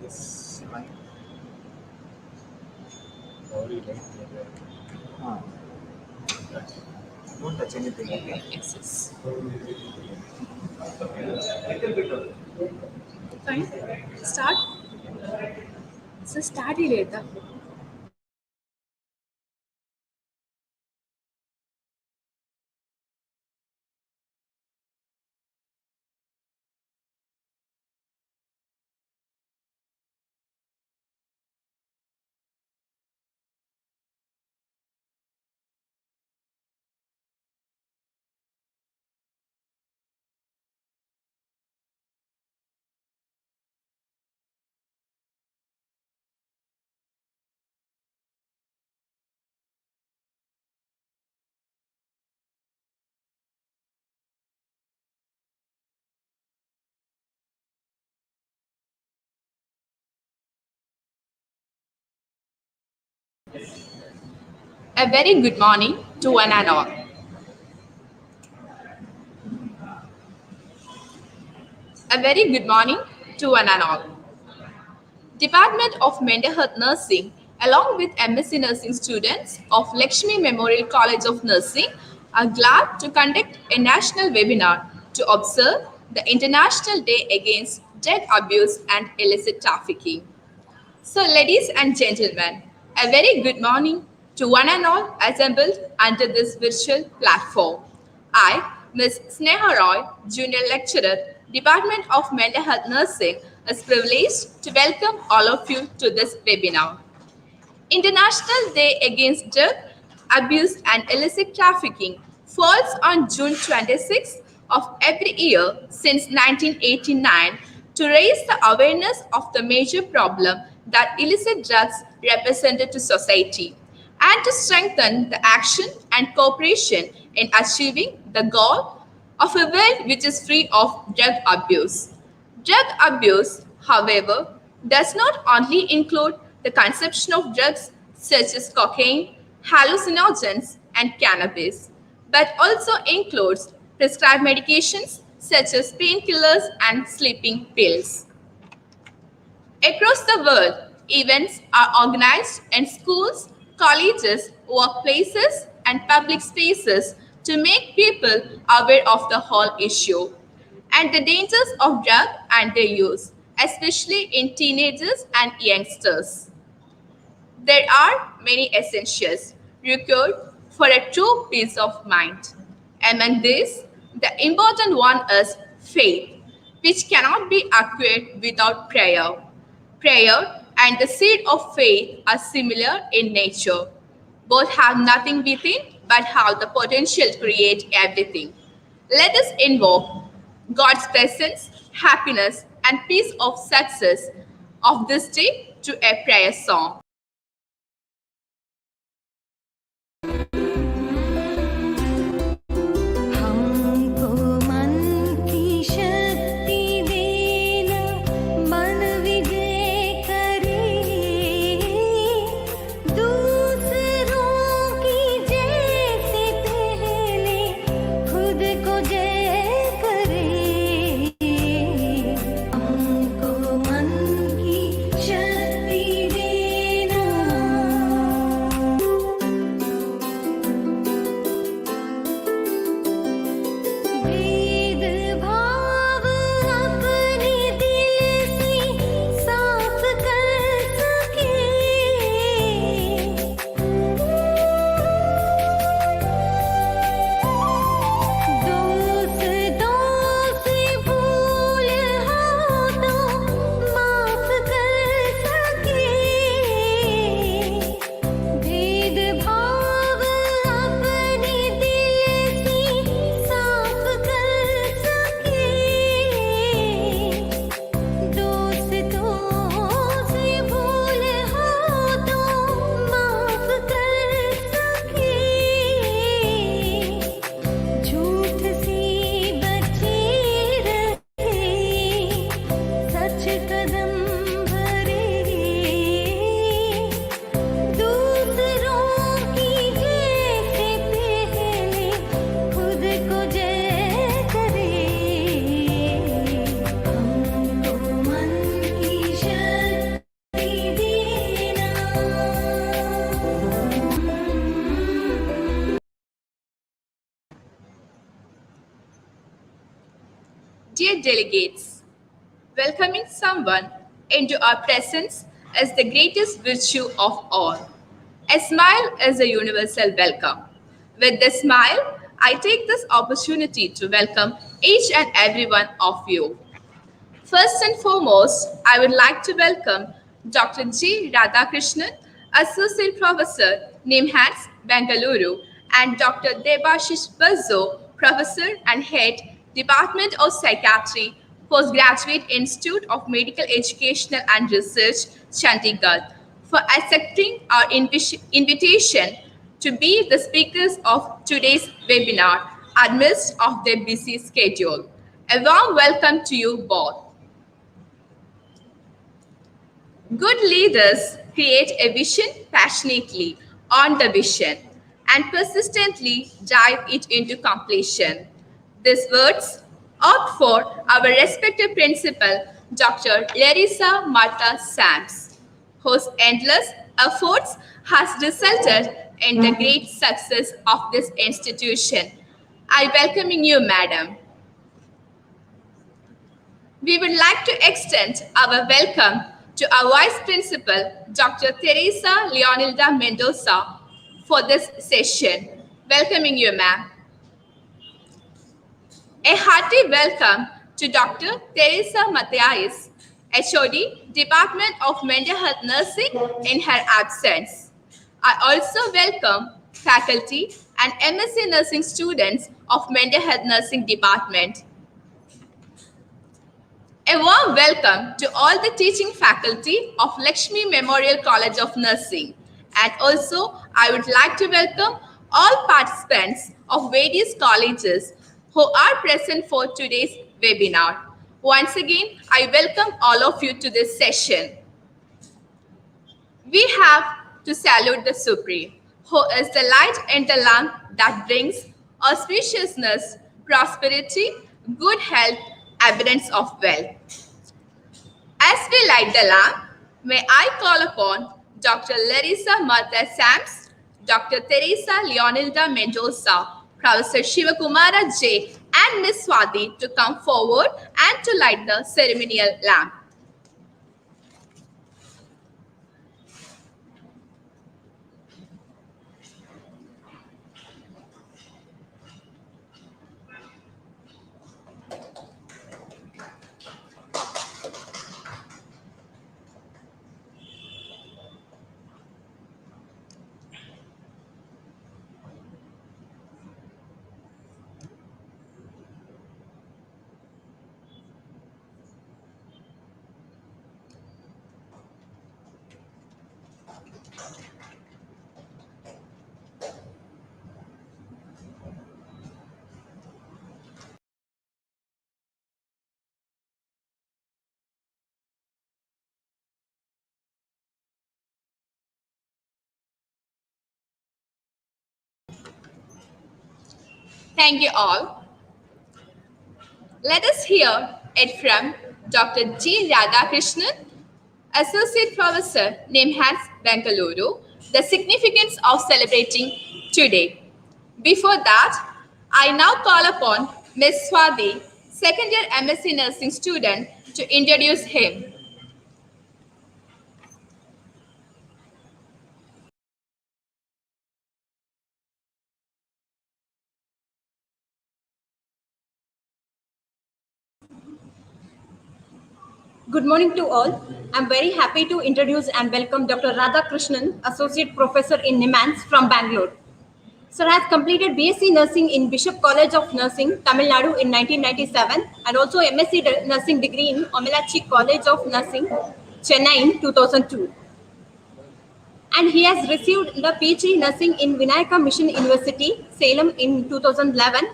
This line. Sorry, like, ah, don't touch anything. Okay. Yes, yes. Little bit of. Fine. Start. So start ही लेता. A very good morning to one and all. A very good morning to one and all. Department of Mental Health Nursing, along with MSc Nursing students of Lakshmi Memorial College of Nursing, are glad to conduct a national webinar to observe the International Day Against Drug Abuse and Illicit Trafficking. So, ladies and gentlemen, a very good morning to one and all assembled under this virtual platform. I, Ms. Sneha Roy, Junior Lecturer, Department of Mental Health Nursing, is privileged to welcome all of you to this webinar. International Day Against Drug Abuse and Illicit Trafficking falls on June 26th of every year since 1989 to raise the awareness of the major problem that illicit drugs represented to society and to strengthen the action and cooperation in achieving the goal of a world which is free of drug abuse. Drug abuse, however, does not only include the consumption of drugs such as cocaine, hallucinogens, and cannabis, but also includes prescribed medications such as painkillers and sleeping pills. Across the world, events are organized in schools, colleges, workplaces, and public spaces to make people aware of the whole issue and the dangers of drug and their use, especially in teenagers and youngsters. There are many essentials required for a true peace of mind. Among these, the important one is faith, which cannot be acquired without prayer. Prayer and the seed of faith are similar in nature. Both have nothing within but have the potential to create everything. Let us invoke God's presence, happiness, and peace of success of this day to a prayer song. हमको मन की शक्ति देना मन विजय करे दूसरों की जैसे पहले खुद को जय करे हमको मन की शक्ति देना भेदभाव अपने दिल से साफ कर सके दोस्तों से भूल हो तो माफ कर सके भेदभाव अपने दिल से साफ कर सके दोस्तों से भूल हो तो माफ कर सके झूठ से बचे रहे सच कदम भरे दूसरों की जैसे पहले खुद को जय करे हमको मन की शक्ति देना Dear delegates, welcoming someone into our presence is the greatest virtue of all. A smile is a universal welcome. With this smile, I take this opportunity to welcome each and every one of you. First and foremost, I would like to welcome Dr. G. Radhakrishnan, Associate Professor, NIMHANS, Bengaluru, and Dr. Debashish Bazzo, Professor and Head, Department of Psychiatry, Postgraduate Institute of Medical Educational and Research, Chandigarh, for accepting our invitation to be the speakers of today's webinar amidst of their busy schedule. A warm welcome to you both. Good leaders create a vision passionately on the vision and persistently drive it into completion. These words out for our respected principal, Dr. Larissa Martha Sams, whose endless efforts has resulted in the great success of this institution. I welcoming you, madam. We would like to extend our welcome to our Vice Principal, Dr. Teresa Leonilda Mendoza, for this session. Welcoming you, ma'am. A hearty welcome to Dr. Teresa Mathias, HOD, Department of Mental Health Nursing, in her absence. I also welcome faculty and MSc Nursing students of Mental Health Nursing Department. A warm welcome to all the teaching faculty of Lakshmi Memorial College of Nursing. And also, I would like to welcome all participants of various colleges who are present for today's webinar. Once again, I welcome all of you to this session. We have to salute the Supreme, who is the light in the lamp that brings auspiciousness, prosperity, good health, abundance of wealth. As we light the lamp, may I call upon Dr. Larissa Martha Sams, Dr. Teresa Leonilda Mendoza, Professor Shivakumara J. and Ms. Swati to come forward and to light the ceremonial lamp. Thank you all. Let us hear it from Dr. G. Radhakrishnan, Associate Professor, NIMHANS, Bengaluru, the significance of celebrating today. Before that, I now call upon Ms. Swati, second year MSc Nursing student, to introduce him. Good morning to all. I'm very happy to introduce and welcome Dr. Radhakrishnan, Associate Professor in NIMHANS from Bangalore. Sir has completed BSc Nursing in Bishop College of Nursing, Tamil Nadu in 1997 and also MSc Nursing degree in Omelachi College of Nursing, Chennai in 2002. And he has received the PhD Nursing in Vinayaka Mission University, Salem in 2011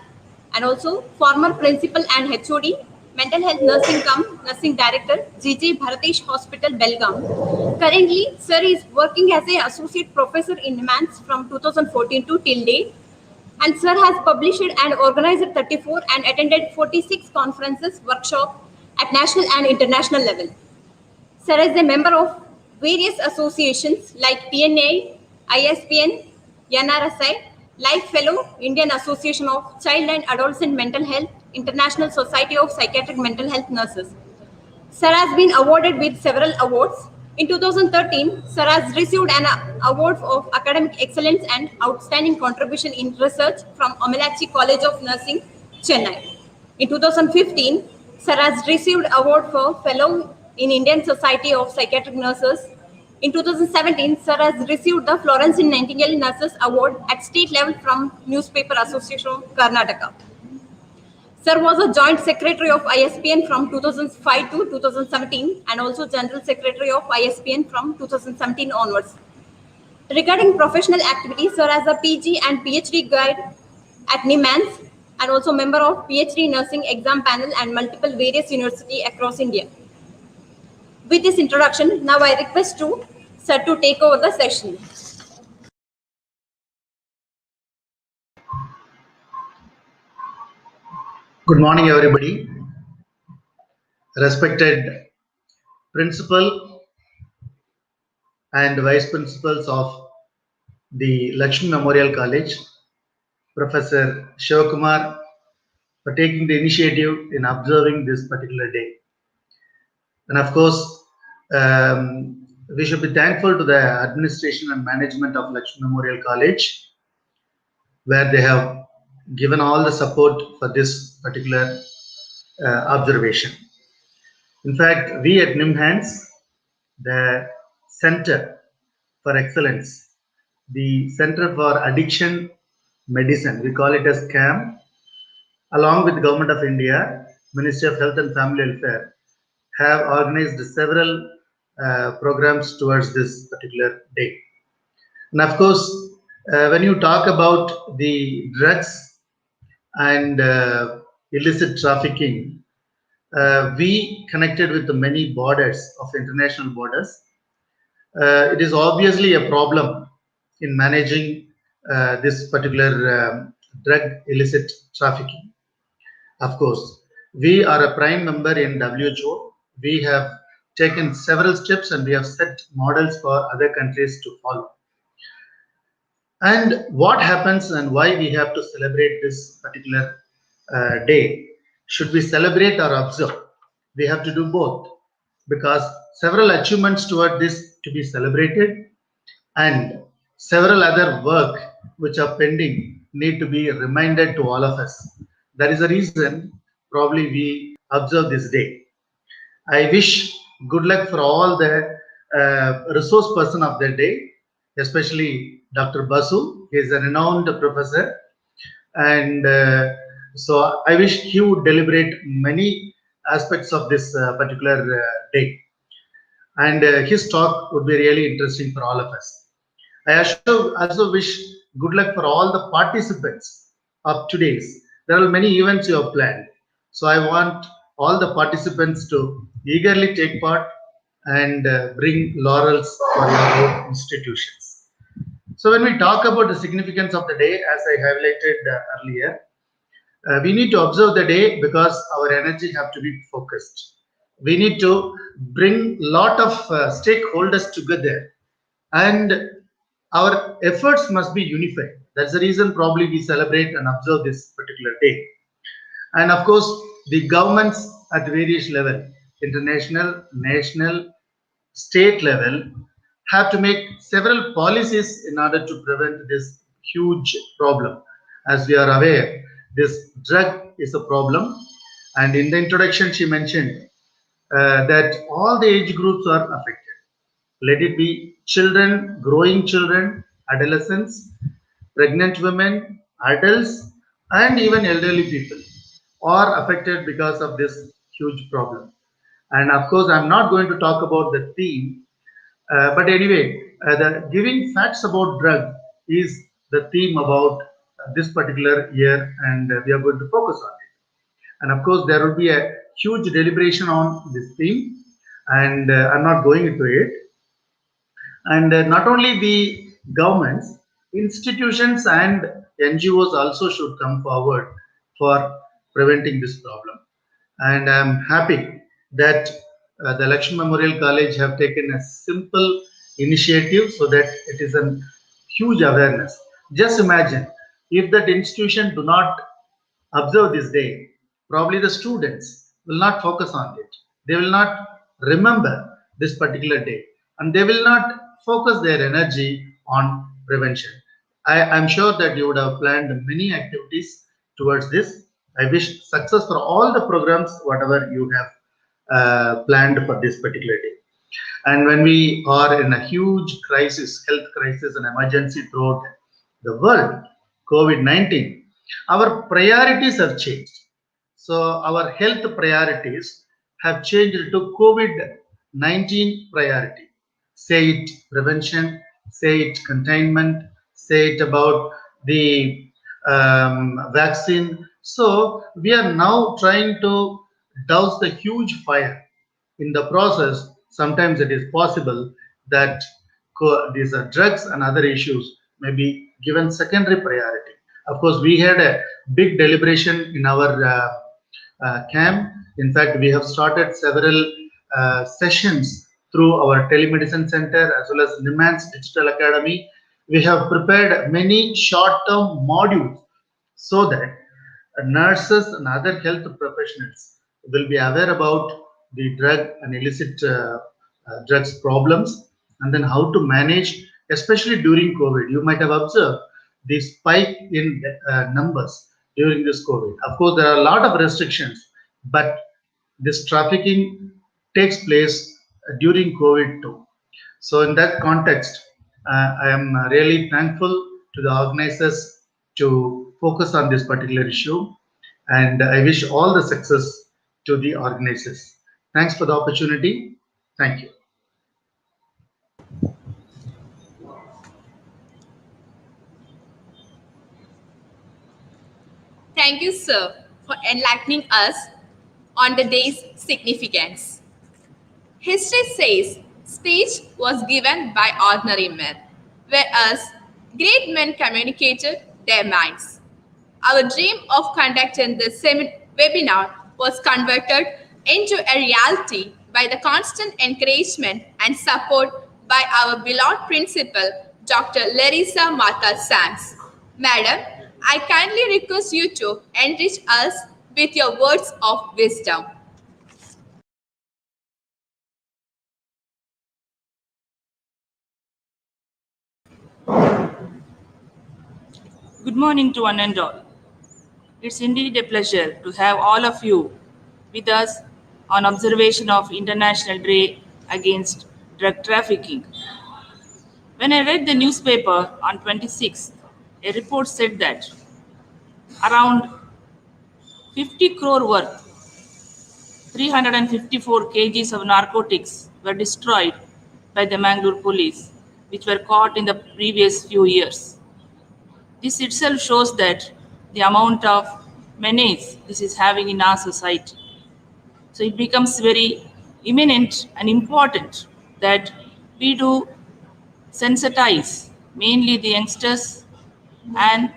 and also former Principal and HOD, Mental Health Nursing Director, GJ Bharatish Hospital, Belgaum. Currently, Sir is working as an Associate Professor in NIMHANS from 2014 to till date. And Sir has published and organized 34 and attended 46 conferences, workshops at national and international level. Sir is a member of various associations like PNA, ISPN, NRSI, Life Fellow, Indian Association of Child and Adolescent Mental Health, International Society of Psychiatric Mental Health Nurses. Sir has been awarded with several awards. In 2013, Sir has received an award of academic excellence and outstanding contribution in research from Omelachi College of Nursing, Chennai. In 2015, Sir has received award for Fellow in Indian Society of Psychiatric Nurses. In 2017, Sir has received the Florence Nightingale Nurses Award at state level from Newspaper Association of Karnataka. Sir was a joint secretary of ISPN from 2005 to 2017 and also general secretary of ISPN from 2017 onwards. Regarding professional activities, Sir has a PG and PhD guide at NIMHANS and also member of PhD nursing exam panel and multiple various universities across India. With this introduction, now I request Sir to take over the session. Good morning, everybody. Respected principal and vice principals of the Lakshmi Memorial College, Professor Shivakumar, for taking the initiative in observing this particular day. And of course, we should be thankful to the administration and management of Lakshmi Memorial College, where they have given all the support for this particular observation. In fact, we at NIMHANS, the Center for Excellence, the Center for Addiction Medicine, we call it as CAM, along with the Government of India, Ministry of Health and Family Welfare, have organized several programs towards this particular day. And of course, when you talk about the drugs and illicit trafficking, we connected with the many borders of international borders. It is obviously a problem in managing this particular drug illicit trafficking. Of course, we are a prime member in WHO. We have taken several steps and we have set models for other countries to follow. And what happens and why we have to celebrate this particular day? Should we celebrate or observe? We have to do both, because several achievements toward this to be celebrated and several other work which are pending need to be reminded to all of us. That is the reason probably we observe this day. I wish good luck for all the resource person of the day, especially Dr. Basu. He is a renowned professor, and so I wish he would deliberate many aspects of this particular day, and his talk would be really interesting for all of us. I also wish good luck for all the participants of today's. There are many events you have planned, so I want all the participants to eagerly take part and bring laurels for your own institutions. So when we talk about the significance of the day, as I highlighted earlier, We need to observe the day because our energy have to be focused. We need to bring lot of stakeholders together, and our efforts must be unified. That's the reason probably we celebrate and observe this particular day. And of course, the governments at various level, international, national, state level, have to make several policies in order to prevent this huge problem. As we are aware, this drug is a problem, and in the introduction she mentioned that all the age groups are affected. Let it be children, growing children, adolescents, pregnant women, adults, and even elderly people are affected because of this huge problem. And of course, I'm not going to talk about the theme, but anyway, the giving facts about drug is the theme about this particular year, and we are going to focus on it. And of course, there will be a huge deliberation on this theme, and I'm not going into it. And not only the governments, institutions and NGOs also should come forward for preventing this problem. And I'm happy that the Lakshmi Memorial College have taken a simple initiative so that it is a huge awareness. Just imagine if that institution do not observe this day, probably the students will not focus on it. They will not remember this particular day, and they will not focus their energy on prevention. I'm sure that you would have planned many activities towards this. I wish success for all the programs, whatever you have planned for this particular day. And when we are in a huge crisis, health crisis, and emergency throughout the world, COVID 19, our priorities have changed. So, our health priorities have changed to COVID 19 priority. Say it prevention, say it containment, say it about the vaccine. So, we are now trying to douse the huge fire. In the process, sometimes it is possible that these are drugs and other issues may be given secondary priority. Of course, we had a big deliberation in our camp. In fact, we have started several sessions through our telemedicine center as well as NIMANS Digital Academy. We have prepared many short-term modules so that nurses and other health professionals will be aware about the drug and illicit drugs problems, and then how to manage, especially during COVID. You might have observed the spike in numbers during this COVID. Of course, there are a lot of restrictions, but this trafficking takes place during COVID too. So, in that context, I am really thankful to the organizers to focus on this particular issue, and I wish all the success to the organizers. Thanks for the opportunity. Thank you. Thank you, sir, for enlightening us on the day's significance. History says speech was given by ordinary men, whereas great men communicated their minds. Our dream of conducting this webinar was converted into a reality by the constant encouragement and support by our beloved principal, Dr. Larissa Mata Sands. Madam, I kindly request you to enrich us with your words of wisdom. Good morning to one and all. It's indeed a pleasure to have all of you with us on observation of International Day Against Drug Trafficking. When I read the newspaper on 26th, a report said that around 50 crore worth, 354 kgs of narcotics were destroyed by the Mangalore police, which were caught in the previous few years. This itself shows that the amount of menace this is having in our society. So it becomes very imminent and important that we do sensitize mainly the youngsters, and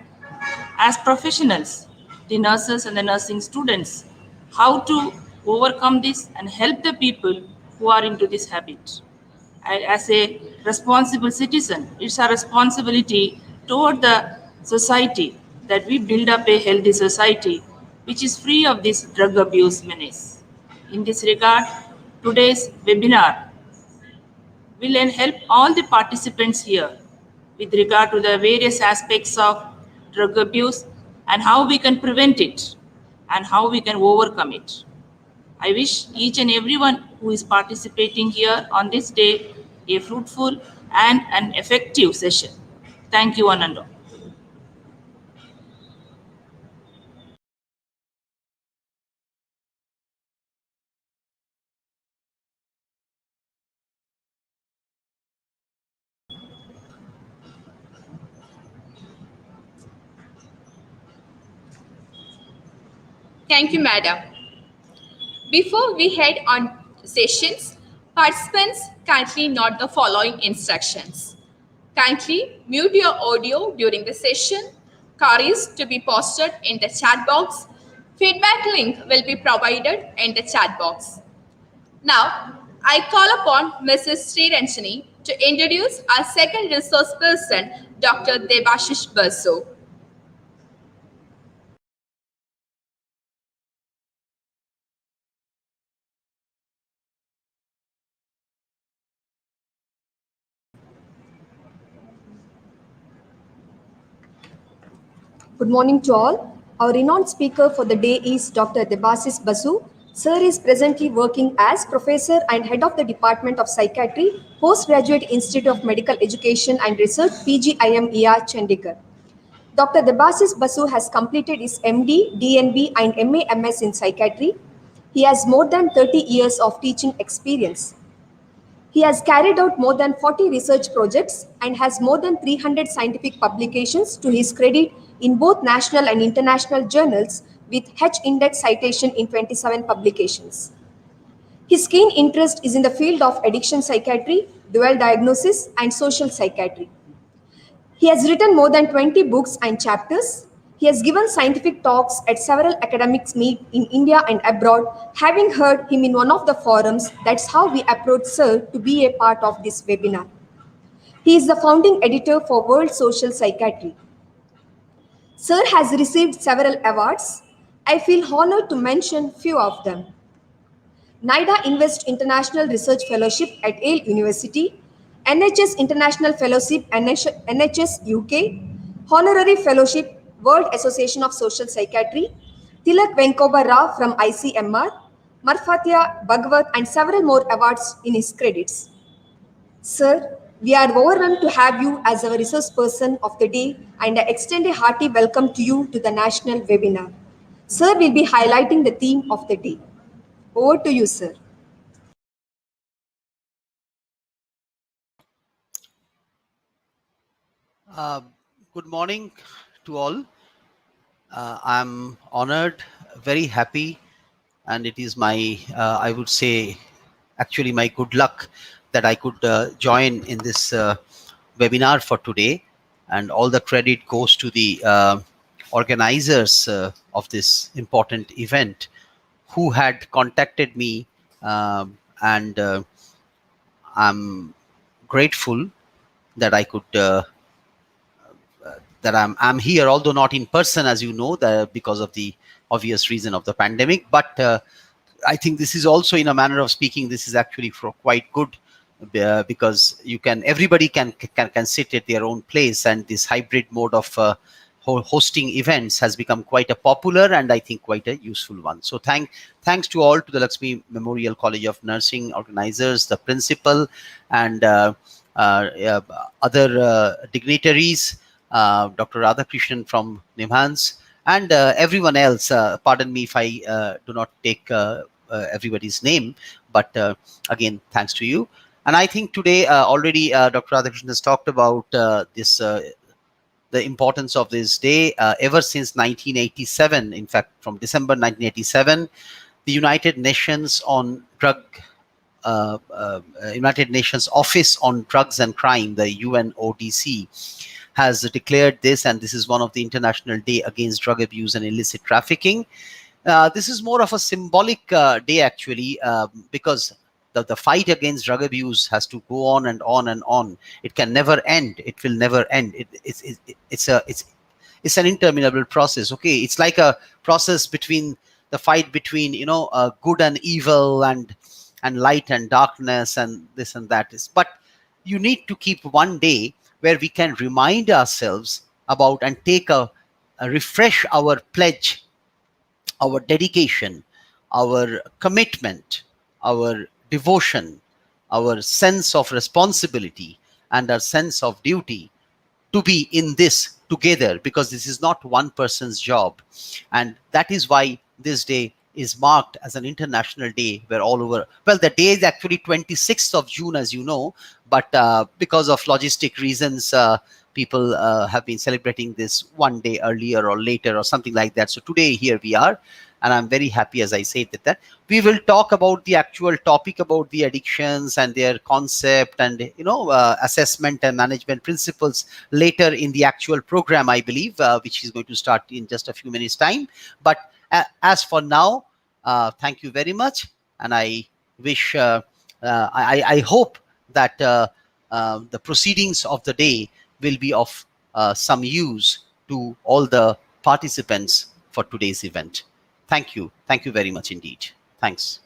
as professionals the nurses and the nursing students how to overcome this and help the people who are into this habit. As a responsible citizen, it's our responsibility toward the society that we build up a healthy society which is free of this drug abuse menace. In this regard, today's webinar will help all the participants here with regard to the various aspects of drug abuse and how we can prevent it and how we can overcome it. I wish each and everyone who is participating here on this day a fruitful and an effective session. Thank you, one and all. Thank you, madam. Before we head on sessions, participants kindly note the following instructions. Kindly mute your audio during the session. Queries to be posted in the chat box. Feedback link will be provided in the chat box. Now, I call upon Mrs. Sriranjani to introduce our second resource person, Dr. Debashish Basu. Good morning to all. Our renowned speaker for the day is Dr. Debasis Basu. Sir is presently working as Professor and Head of the Department of Psychiatry, Postgraduate Institute of Medical Education and Research, PGIMER, Chandigarh. Dr. Debasis Basu has completed his MD, DNB and MA/MS in Psychiatry. He has more than 30 years of teaching experience. He has carried out more than 40 research projects and has more than 300 scientific publications to his credit in both national and international journals with H-index citation in 27 publications. His keen interest is in the field of addiction psychiatry, dual diagnosis, and social psychiatry. He has written more than 20 books and chapters. He has given scientific talks at several academics meet in India and abroad. Having heard him in one of the forums, that's how we approached Sir to be a part of this webinar. He is the founding editor for World Social Psychiatry. Sir has received several awards. I feel honored to mention few of them. NIDA Invest International Research Fellowship at Yale University, NHS International Fellowship, NHS UK, Honorary Fellowship, World Association of Social Psychiatry, Tilak Venkoba Rao from ICMR, Marfatya Bhagavat, and several more awards in his credits. Sir, we are overrun to have you as our resource person of the day, and I extend a hearty welcome to you to the national webinar. Sir will be highlighting the theme of the day. Over to you, sir. Good morning to all. I'm honored, very happy, and it is my, I would say, actually my good luck that I could join in this webinar for today. And all the credit goes to the organizers of this important event who had contacted me, and I'm grateful that I could that I'm here, although not in person, as you know, because of the obvious reason of the pandemic. But I think this is also, in a manner of speaking, this is actually quite good, because everybody can sit at their own place, and this hybrid mode of hosting events has become quite a popular and I think quite a useful one. So thanks to all, to the Lakshmi Memorial College of Nursing organizers, the principal, and other dignitaries, Dr. Radhakrishnan from NIMHANS, and everyone else. Pardon me if I do not take everybody's name, but again, thanks to you. And I think today already Dr. Radhakrishnan has talked about this, the importance of this day. Ever since 1987, in fact, from December 1987, the United Nations United Nations Office on Drugs and Crime, the UNODC, has declared this, and this is one of the International Day Against Drug Abuse and Illicit Trafficking. This is more of a symbolic day, actually, because the fight against drug abuse has to go on and on and on. It can never end. It will never end. It's an interminable process. Okay, it's like a process between the fight between good and evil, and light and darkness, and this and that. But you need to keep one day where we can remind ourselves about and refresh our pledge, our dedication, our commitment, our devotion, our sense of responsibility, and our sense of duty to be in this together, because this is not one person's job. And that is why this day is marked as an international day, where all over, well, the day is actually 26th of June, as you know, but because of logistic reasons, people have been celebrating this one day earlier or later or something like that. So today, here we are. And I'm very happy, as I said, that we will talk about the actual topic about the addictions and their concept and, assessment and management principles later in the actual program, I believe, which is going to start in just a few minutes' time. But as for now, thank you very much. And I wish, I hope that the proceedings of the day will be of some use to all the participants for today's event. Thank you. Thank you very much indeed. Thanks.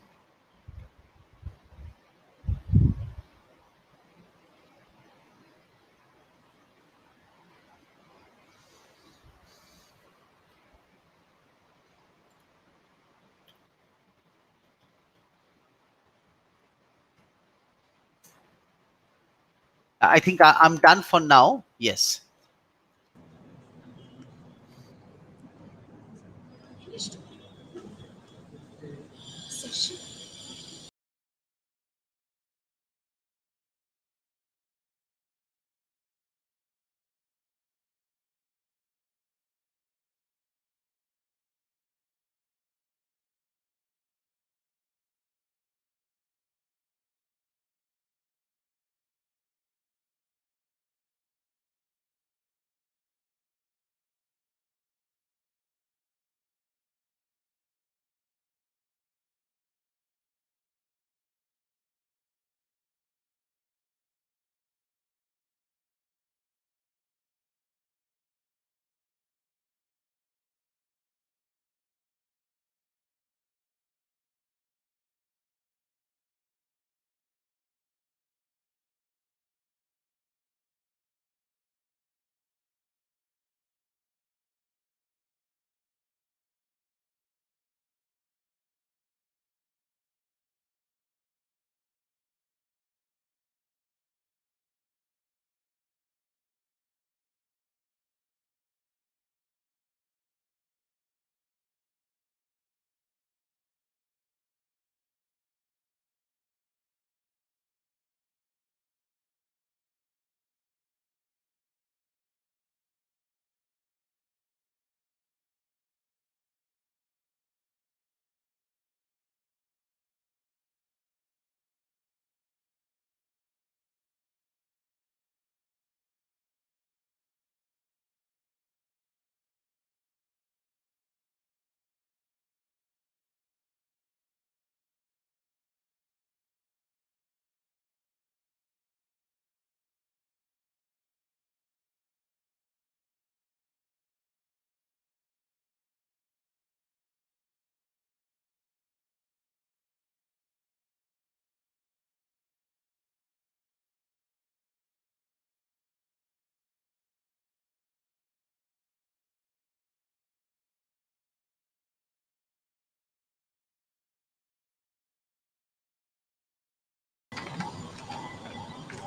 I think I'm done for now. Yes.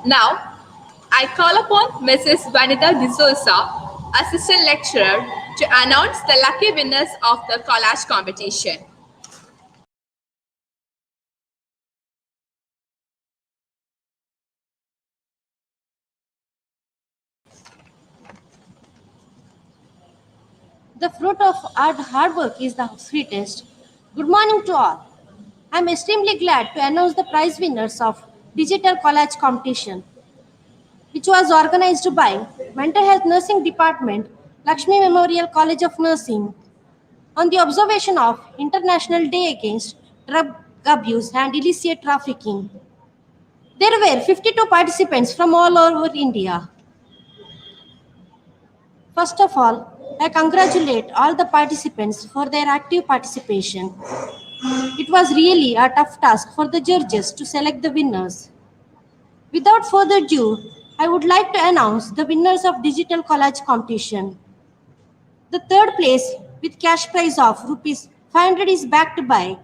Now, I call upon Mrs. Vanita D'Souza, Assistant Lecturer, to announce the lucky winners of the collage competition. The fruit of our hard work is the sweetest. Good morning to all. I am extremely glad to announce the prize winners of Digital Collage Competition. which was organized by Mental Health Nursing Department, Lakshmi Memorial College of Nursing, on the observation of International Day Against Drug Abuse and Illicit Trafficking. There were 52 participants from all over India. First of all, I congratulate all the participants for their active participation. It was really a tough task for the judges to select the winners. Without further ado, I would like to announce the winners of Digital Collage competition. The third place with cash prize of rupees 500 is backed by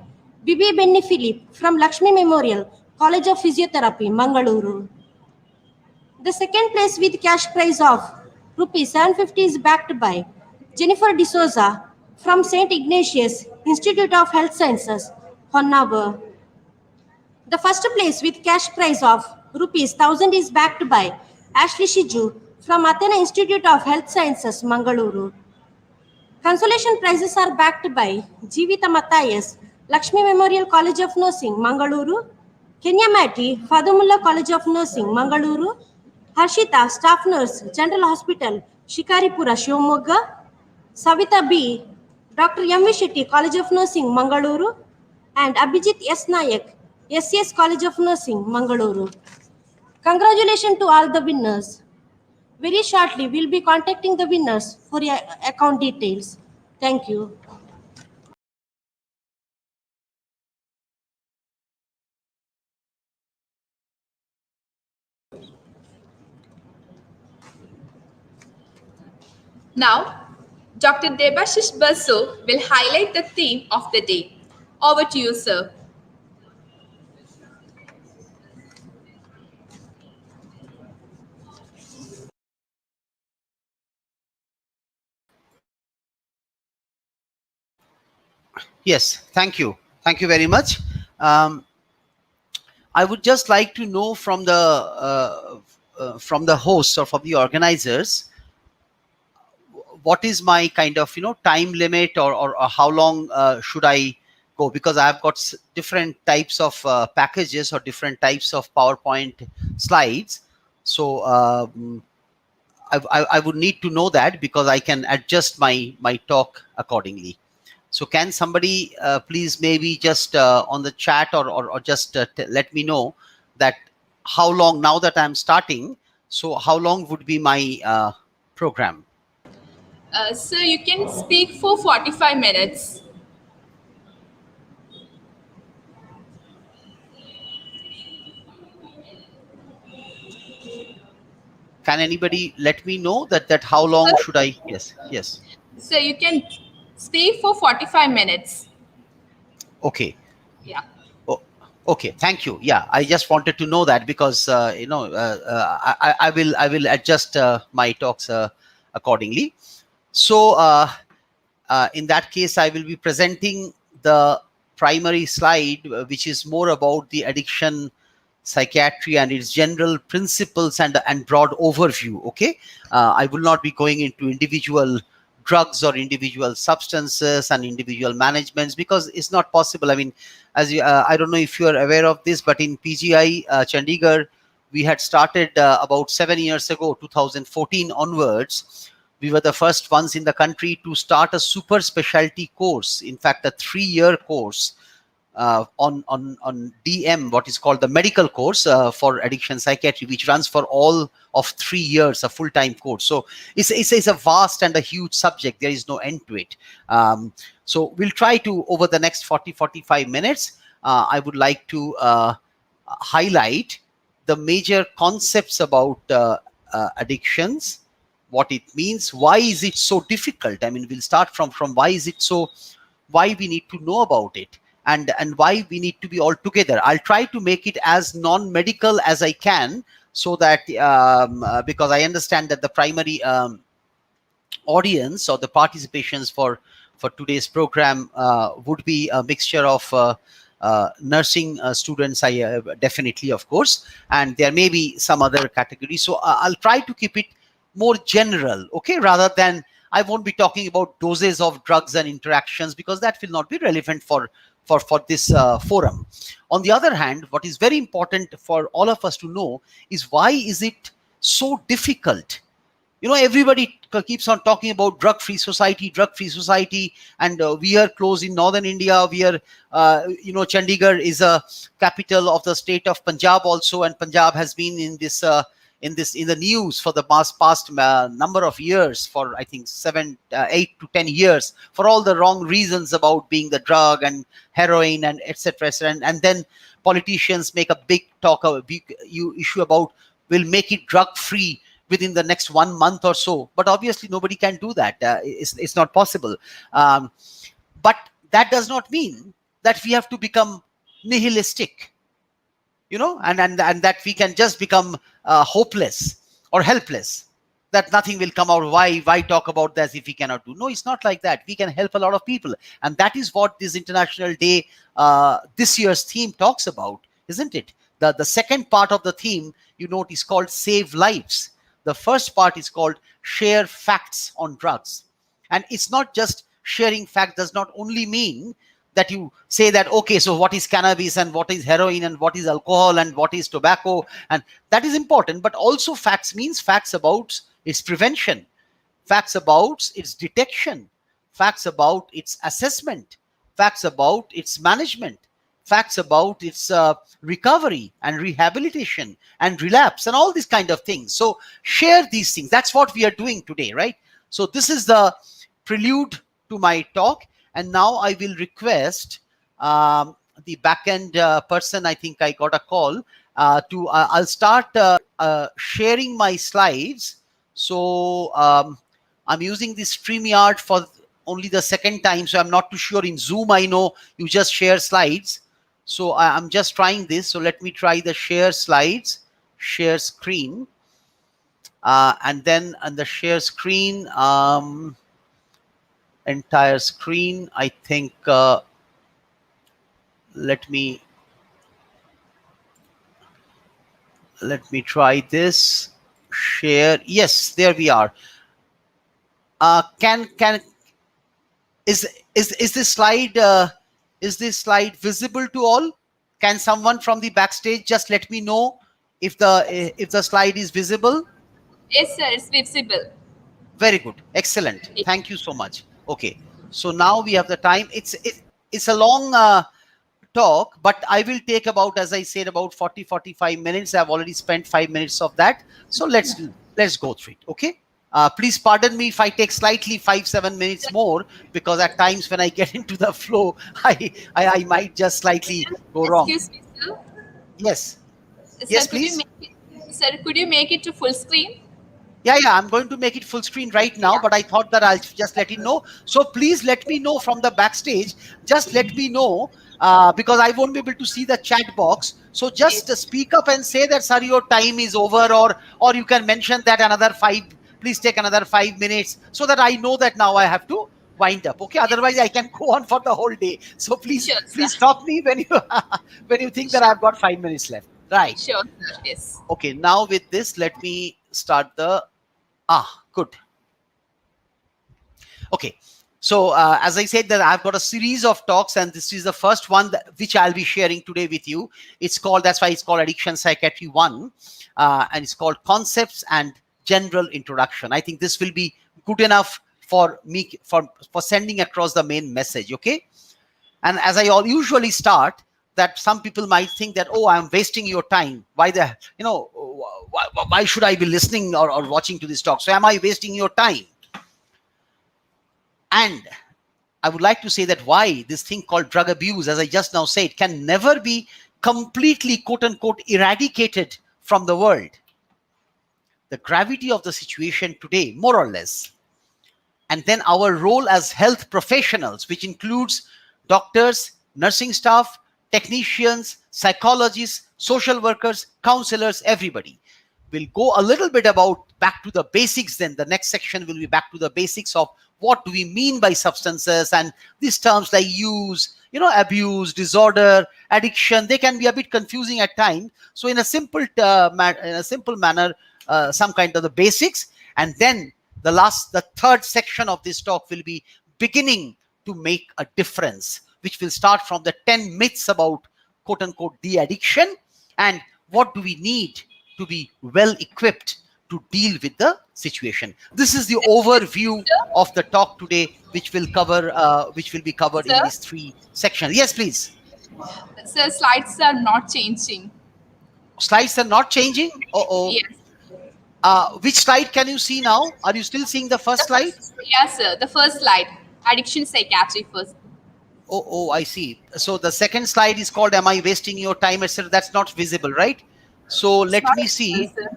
Bibi Benny Philip from Lakshmi Memorial College of Physiotherapy, Mangaluru. The second place with cash prize of rupees 750 is backed by Jennifer D'Souza from St. Ignatius Institute of Health Sciences, Honavar. The first place with cash prize of rupees 1000 is backed by Ashley Shiju from Athena Institute of Health Sciences, Mangaluru. Consolation prizes are backed by Jivita Matthias, Lakshmi Memorial College of Nursing, Mangaluru; Kenya Mati, Fadumullah College of Nursing, Mangaluru; Harshita, Staff Nurse, General Hospital, Shikaripura, Shivamogga; Savita B., Dr. M.V. Shetty, College of Nursing, Mangaluru; and Abhijit S. Nayak, SCS College of Nursing, Mangaluru. Congratulations to all the winners. Very shortly, we'll be contacting the winners for your account details. Thank you. Now, Dr. Debashish Basu will highlight the theme of the day. Over to you, sir. Yes, thank you. Thank you very much. I would just like to know from the hosts or from the organizers, what is my kind of time limit, or how long should I go, because I've got different types of packages or different types of PowerPoint slides. So I would need to know that, because I can adjust my talk accordingly. So can somebody please maybe just on the chat or just let me know that how long, now that I'm starting, so how long would be my program? Sir, you can speak for 45 minutes. Can anybody let me know that how long should I? Yes. Sir, you can speak for 45 minutes. Okay. Yeah. Okay, thank you. Yeah, I just wanted to know that, because I will adjust my talks accordingly. So in that case, I will be presenting the primary slide, which is more about the addiction psychiatry and its general principles and broad overview. Okay, I will not be going into individual drugs or individual substances and individual managements, because it's not possible. I mean, as you, I don't know if you are aware of this, but in PGI Chandigarh, we had started about 7 years ago, 2014 onwards. We were the first ones in the country to start a super specialty course. In fact, a 3-year course on DM, what is called the medical course for addiction psychiatry, which runs for all of 3 years, a full-time course. So it's a vast and a huge subject. There is no end to it. So we'll try to, over the next 45 minutes, I would like to highlight the major concepts about addictions, what it means, why is it so difficult. I mean, we'll start from why is it so, why we need to know about it, and why we need to be all together. I'll try to make it as non-medical as I can, so that because I understand that the primary audience or the participations for today's program would be a mixture of nursing students, definitely, of course, and there may be some other categories. So I'll try to keep it more general, okay, rather than, I won't be talking about doses of drugs and interactions, because that will not be relevant for this forum. On the other hand, what is very important for all of us to know is, why is it so difficult. Everybody keeps on talking about drug-free society, and we are close in northern India. We are, Chandigarh is a capital of the state of Punjab also, and Punjab has been in the news for the past number of years, for I think 8 to 10 years, for all the wrong reasons about being the drug and heroin and etc. And then politicians make a big issue about we'll make it drug-free within the next 1 month or so. But obviously nobody can do that. It's not possible. But that does not mean that we have to become nihilistic, and that we can just become hopeless or helpless, that nothing will come out. Why talk about this if we cannot do? No, it's not like that. We can help a lot of people. And that is what this International Day, this year's theme talks about, isn't it? The second part of the theme, is called Save Lives. The first part is called Share Facts on Drugs. And it's not just sharing facts, does not only mean that you say that, okay, so what is cannabis and what is heroin and what is alcohol and what is tobacco, and that is important. But also facts means facts about its prevention, facts about its detection, facts about its assessment, facts about its management, facts about its recovery and rehabilitation and relapse and all these kind of things. So share these things. That's what we are doing today, right? So this is the prelude to my talk. And now I will request the back-end person, I think I got a call, I'll start sharing my slides. So I'm using this StreamYard for only the second time, so I'm not too sure. In Zoom, I know you just share slides. So I'm just trying this. So let me try the share slides, share screen. And then on the share screen, entire screen, I think, let me try this. Share. Yes, there we are. Is this slide visible to all? Can someone from the backstage just let me know if the slide is visible? Yes, sir, it's visible. Very good. Excellent. Thank you so much. Okay. So now we have the time. It's a long talk, but I will take about, as I said, about 40-45 minutes. I've already spent 5 minutes of that. So let's go through it. Okay. Please pardon me if I take slightly 5-7 minutes more, because at times when I get into the flow, I might just slightly go wrong. Excuse me, sir. Yes. Sir, Yes, please. Could you make it to full screen? Yeah, I'm going to make it full screen right now, but I thought that I'll just let you know. So please let me know from the backstage. Just let me know, because I won't be able to see the chat box. So just speak up and say that, sir, your time is over, or you can mention that please take another 5 minutes, so that I know that now I have to wind up. Okay, otherwise I can go on for the whole day. So please stop me when you think that I've got 5 minutes left. Right. Sure, sir. Yes. Okay, now with this, let me start the good. Okay, so as I said, that I've got a series of talks, and this is the first one which I'll be sharing today with you. That's why it's called Addiction Psychiatry 1, and it's called Concepts and General Introduction. I think this will be good enough for me for sending across the main message. Okay, and as I usually start, that some people might think that, oh, I'm wasting your time. Why should I be listening or watching to this talk? So am I wasting your time? And I would like to say that why this thing called drug abuse, as I just now said, can never be completely, quote unquote, eradicated from the world. The gravity of the situation today, more or less, and then our role as health professionals, which includes doctors, nursing staff, technicians, psychologists, social workers, counselors, everybody. We'll go a little bit back to the basics. Then the next section will be back to the basics of what do we mean by substances, and these terms like use, abuse, disorder, addiction, they can be a bit confusing at times. So in a simple manner, some kind of the basics, and then the third section of this talk will be beginning to make a difference, which will start from the 10 myths about, quote unquote, de-addiction, and what do we need to be well equipped to deal with the situation. This is the overview of the talk today, which will be covered in Sir? these 3 sections. Yes, please. Sir, slides are not changing. Slides are not changing. Yes. Which slide can you see now? Are you still seeing the first slide? Yes, sir. The first slide, addiction psychiatry first. Oh, I see. So the second slide is called "Am I wasting your time?" etc. That's not visible, right? So let Not me visible, see. sir.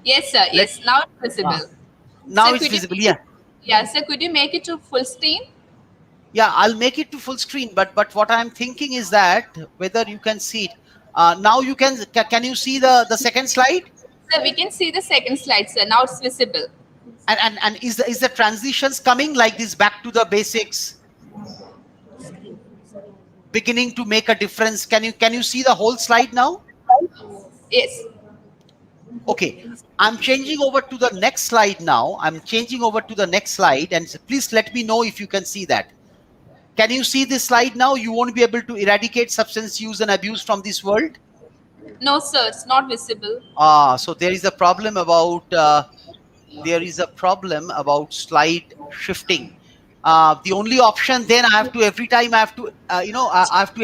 Yes, sir. Yes, now it's visible. Now Sir, it's could you visible. make Yeah. Yes, sir. Could you make it to full screen? Yeah, I'll make it to full screen. But what I'm thinking is that whether you can see it. Now you can you see the second slide? Sir, we can see the second slide, sir. Now it's visible. And is the transitions coming like this back to the basics, beginning to make a difference? Can you see the whole slide now? Yes. Okay, I'm changing over to the next slide now. I'm changing over to the next slide, and please let me know if you can see that. Can you see this slide now? You won't be able to eradicate substance use and abuse from this world. No, sir. It's not visible. So there is a problem about slide shifting. The only option then I have to every time I have to I have to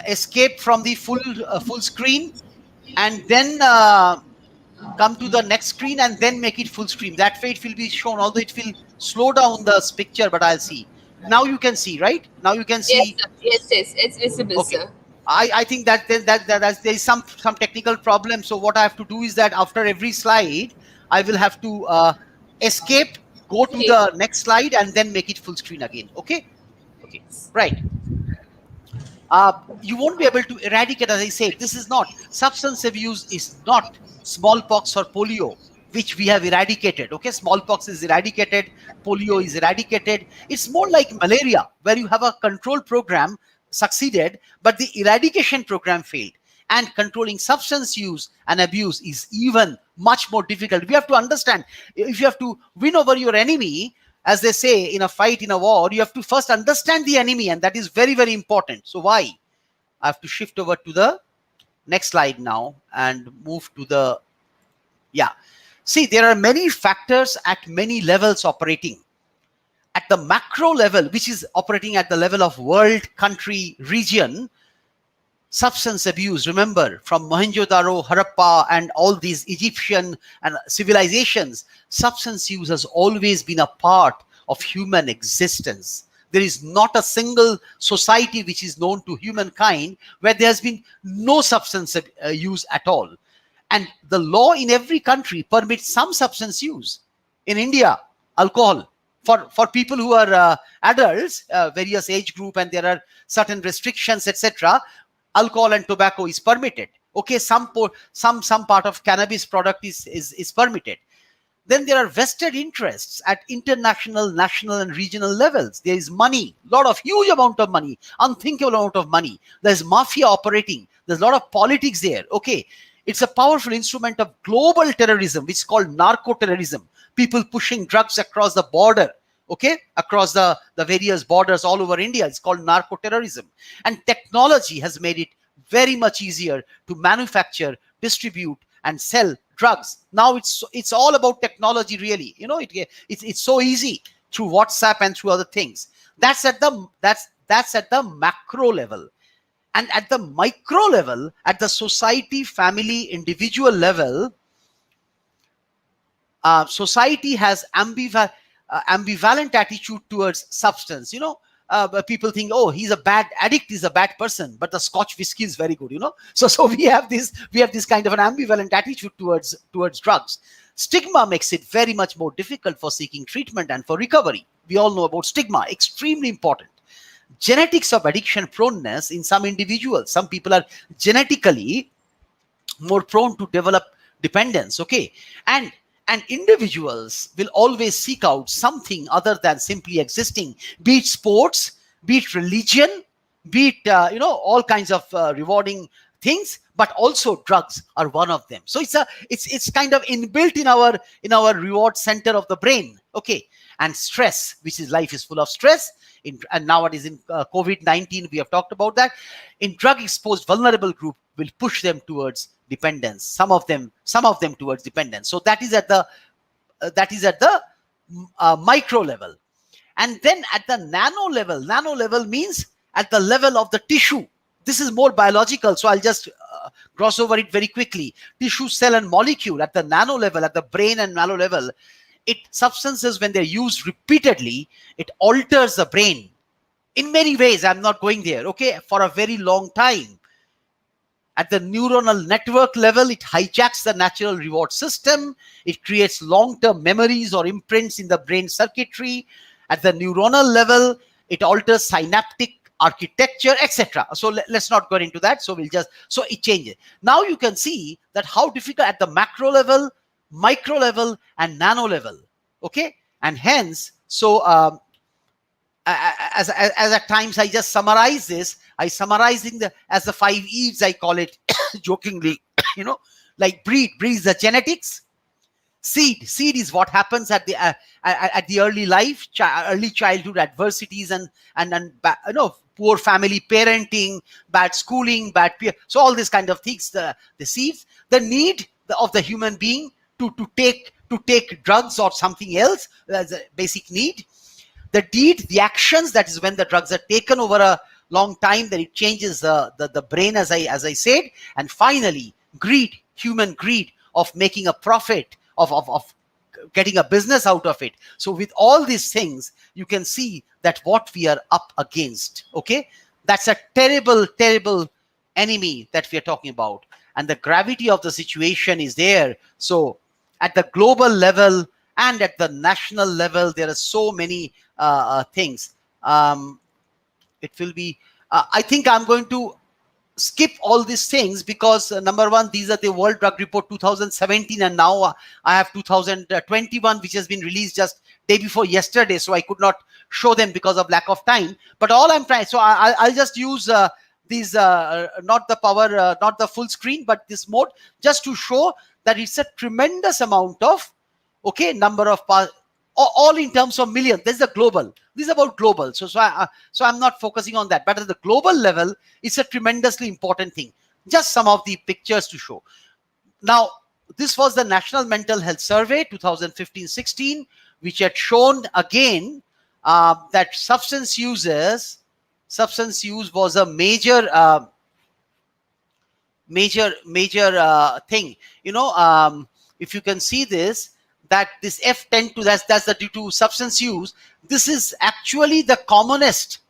escape from the full screen, and then come to the next screen and then make it full screen. That way it will be shown, although it will slow down the picture, but I'll see. Now you can see, right? Now you can see. Yes, sir. Yes. It's visible, Okay. sir. I think that there is some technical problem. So what I have to do is that after every slide, I will have to escape, go to the next slide, and then make it full screen again. Okay. Right. You won't be able to eradicate, as I said. This is not substance abuse. Is not smallpox or polio, which we have eradicated. Okay, smallpox is eradicated, polio is eradicated. It's more like malaria, where you have a control program succeeded, but the eradication program failed. And controlling substance use and abuse is even much more difficult. We have to understand, if you have to win over your enemy, as they say in a fight, in a war, you have to first understand the enemy, and that is very, very important. So why? I have to shift over to the next slide now and move to the, See, there are many factors at many levels operating. At the macro level, which is operating at the level of world, country, region, substance abuse, remember, from Mohenjo-daro, Harappa, and all these Egyptian and civilizations, substance use has always been a part of human existence. There is not a single society which is known to humankind where there has been no substance use at all. And the law in every country permits some substance use. In India, alcohol. For people who are adults, various age group, and there are certain restrictions, etc., alcohol and tobacco is permitted. Okay, some part of cannabis product is permitted. Then there are vested interests at international, national, and regional levels. There is money, huge amount of money, unthinkable amount of money. There's mafia operating. There's a lot of politics there. Okay, it's a powerful instrument of global terrorism, which is called narco terrorism. People pushing drugs across the border. Okay, across the various borders all over India. It's called narco terrorism. And technology has made it very much easier to manufacture, distribute, and sell drugs. Now it's all about technology, really. It's so easy through WhatsApp and through other things. That's at the macro level. And at the micro level, at the society, family, individual level, society has ambivalent attitude towards substance. People think, oh, he's a bad addict, is a bad person, but the Scotch whiskey is very good. So we have this kind of an ambivalent attitude towards drugs. Stigma makes it very much more difficult for seeking treatment and for recovery. We all know about stigma, extremely important. Genetics of addiction proneness in some individuals. Some people are genetically more prone to develop dependence. Okay, and individuals will always seek out something other than simply existing, be it sports, be it religion, be it all kinds of rewarding things, but also drugs are one of them. So it's kind of inbuilt in our reward center of the brain. Okay, and stress, which is life is full of stress. And nowadays in COVID-19, we have talked about that. In drug exposed vulnerable group will push them towards dependence. Some of them towards dependence. So that is at the micro level. And then at the nano level means at the level of the tissue. This is more biological, so I'll just gloss over it very quickly. Tissue, cell, and molecule at the nano level, at the brain and nano level, substances, when they're used repeatedly, it alters the brain in many ways. I'm not going there, okay, for a very long time. At the neuronal network level, it hijacks the natural reward system. It creates long-term memories or imprints in the brain circuitry. At the neuronal level, it alters synaptic architecture, etc. So let's not go into that. So it changes. Now you can see that how difficult at the macro level, micro level, and nano level. Okay, and hence, so as at times I just summarize this. I summarizing as the 5 Eves, I call it jokingly. Like breed is the genetics. Seed is what happens at the early life, early childhood adversities and poor family parenting, bad schooling, bad peer. So all these kind of things, the seeds, the need of the human being to take drugs or something else, as a basic need. The deed, the actions, that is when the drugs are taken over a long time, then it changes the brain, as I said. And finally, greed, human greed of making a profit, of getting a business out of it. So with all these things, you can see that what we are up against, okay? That's a terrible, terrible enemy that we are talking about. And the gravity of the situation is there. So at the global level and at the national level, there are so many things. It will be, I think I'm going to skip all these things because number one, these are the World Drug Report 2017, and now I have 2021, which has been released just day before yesterday, so I could not show them because of lack of time. But all I'm trying, so I'll just use these not the full screen, but this mode, just to show that it's a tremendous amount of number of all in terms of millions. There's the global. This is about global. So I'm not focusing on that. But at the global level, it's a tremendously important thing. Just some of the pictures to show. Now, this was the National Mental Health Survey 2015-16, which had shown again that substance use was a major thing. If you can see this, that this F10 that's the due to substance use. This is actually the commonest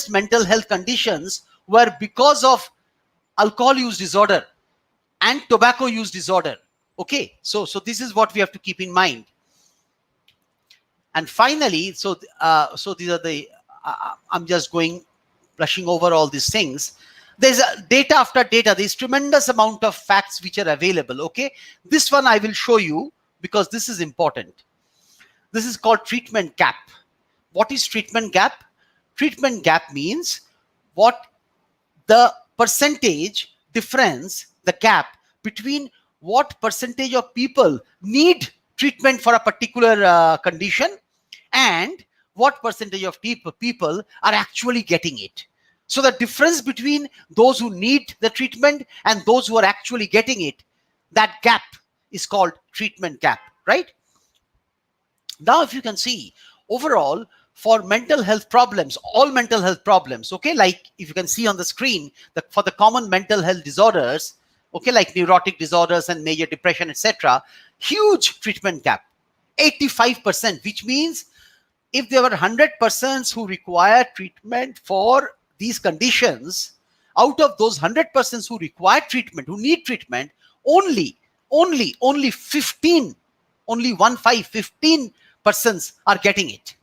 mental health conditions were because of alcohol use disorder and tobacco use disorder. Okay, so this is what we have to keep in mind. And finally, so these are the I'm just brushing over all these things. There's data after data. There's tremendous amount of facts which are available. Okay, this one I will show you, because this is important. This is called treatment gap. What is treatment gap? Treatment gap means what the percentage difference, the gap between what percentage of people need treatment for a particular condition and what percentage of people are actually getting it. So the difference between those who need the treatment and those who are actually getting it, that gap is called treatment gap, right? Now, if you can see, overall, for mental health problems, all mental health problems, okay, like if you can see on the screen, for the common mental health disorders, okay, like neurotic disorders and major depression, etc., huge treatment gap, 85%, which means if there were 100 persons who require treatment for these conditions, out of those 100 persons who require treatment, who need treatment, only 15 persons are getting it,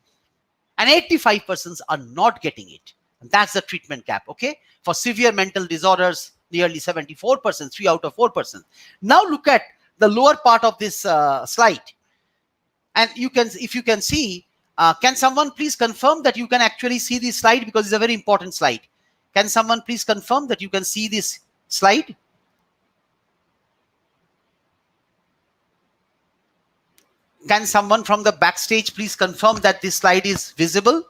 and 85 persons are not getting it. And that's the treatment gap. Okay, for severe mental disorders, nearly 74%, 3 out of 4 persons. Now look at the lower part of this slide, and if you can see, can someone please confirm that you can actually see this slide, because it's a very important slide. Can someone please confirm that you can see this slide? Can someone from the backstage please confirm that this slide is visible?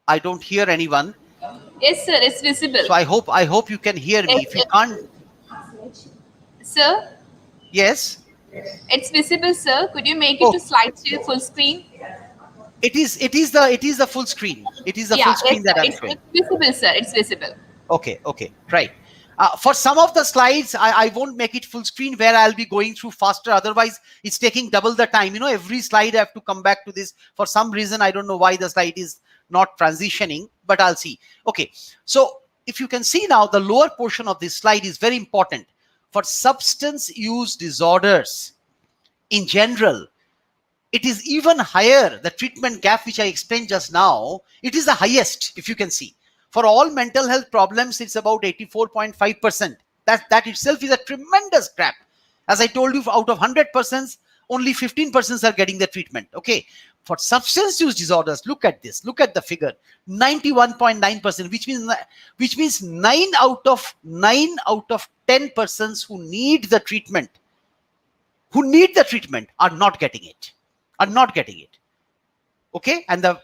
I don't hear anyone. Yes, sir, it's visible. So I hope you can hear me. If you can't, Sir, yes, it's visible, sir. Could you make it to slide share full screen? it is the full screen. It is the Yeah, full screen yes, that sir. I'm It's showing. visible, sir. It's visible. Okay, right. For some of the slides, I won't make it full screen where I'll be going through faster. Otherwise, it's taking double the time. You know, every slide I have to come back to this. For some reason, I don't know why the slide is not transitioning, but I'll see. Okay, so if you can see now, the lower portion of this slide is very important. For substance use disorders in general, it is even higher. The treatment gap, which I explained just now, it is the highest, if you can see. For all mental health problems, it's about 84.5%. That itself is a tremendous gap. As I told you, out of 100%, only 15% are getting the treatment. Okay. For substance use disorders, look at this. Look at the figure. 91.9%, which means 9 out of 10 persons who need the treatment, are not getting it. Okay, and the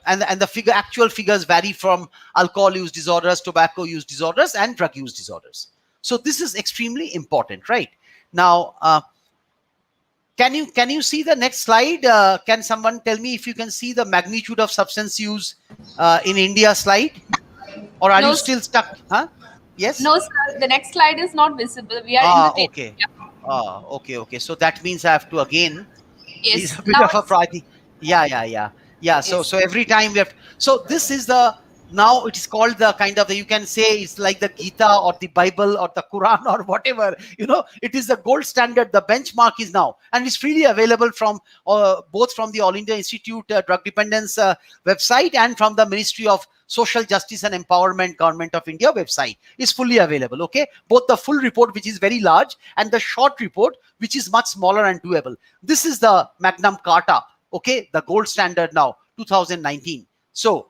actual figures vary from alcohol use disorders, tobacco use disorders, and drug use disorders. So this is extremely important, right? Now, can you see the next slide? Can someone tell me if you can see the magnitude of substance use in India slide, or are No, you still stuck? Huh? Yes. No, sir. The next slide is not visible. We are in the Okay. Yeah. Okay. So that means I have to again. Yes. Is a bit Now of a it's- project. Yeah. So Yes. every time we have. So this is now it is called the kind of you can say it's like the Gita or the Bible or the Quran or whatever. You know, it is the gold standard. The benchmark is now, and it's freely available from both from the All India Institute Drug Dependence website and from the Ministry of Social Justice and Empowerment Government of India website is fully available. Okay, both the full report, which is very large, and the short report, which is much smaller and doable. This is the Magnum Carta. Okay, the gold standard now, 2019. So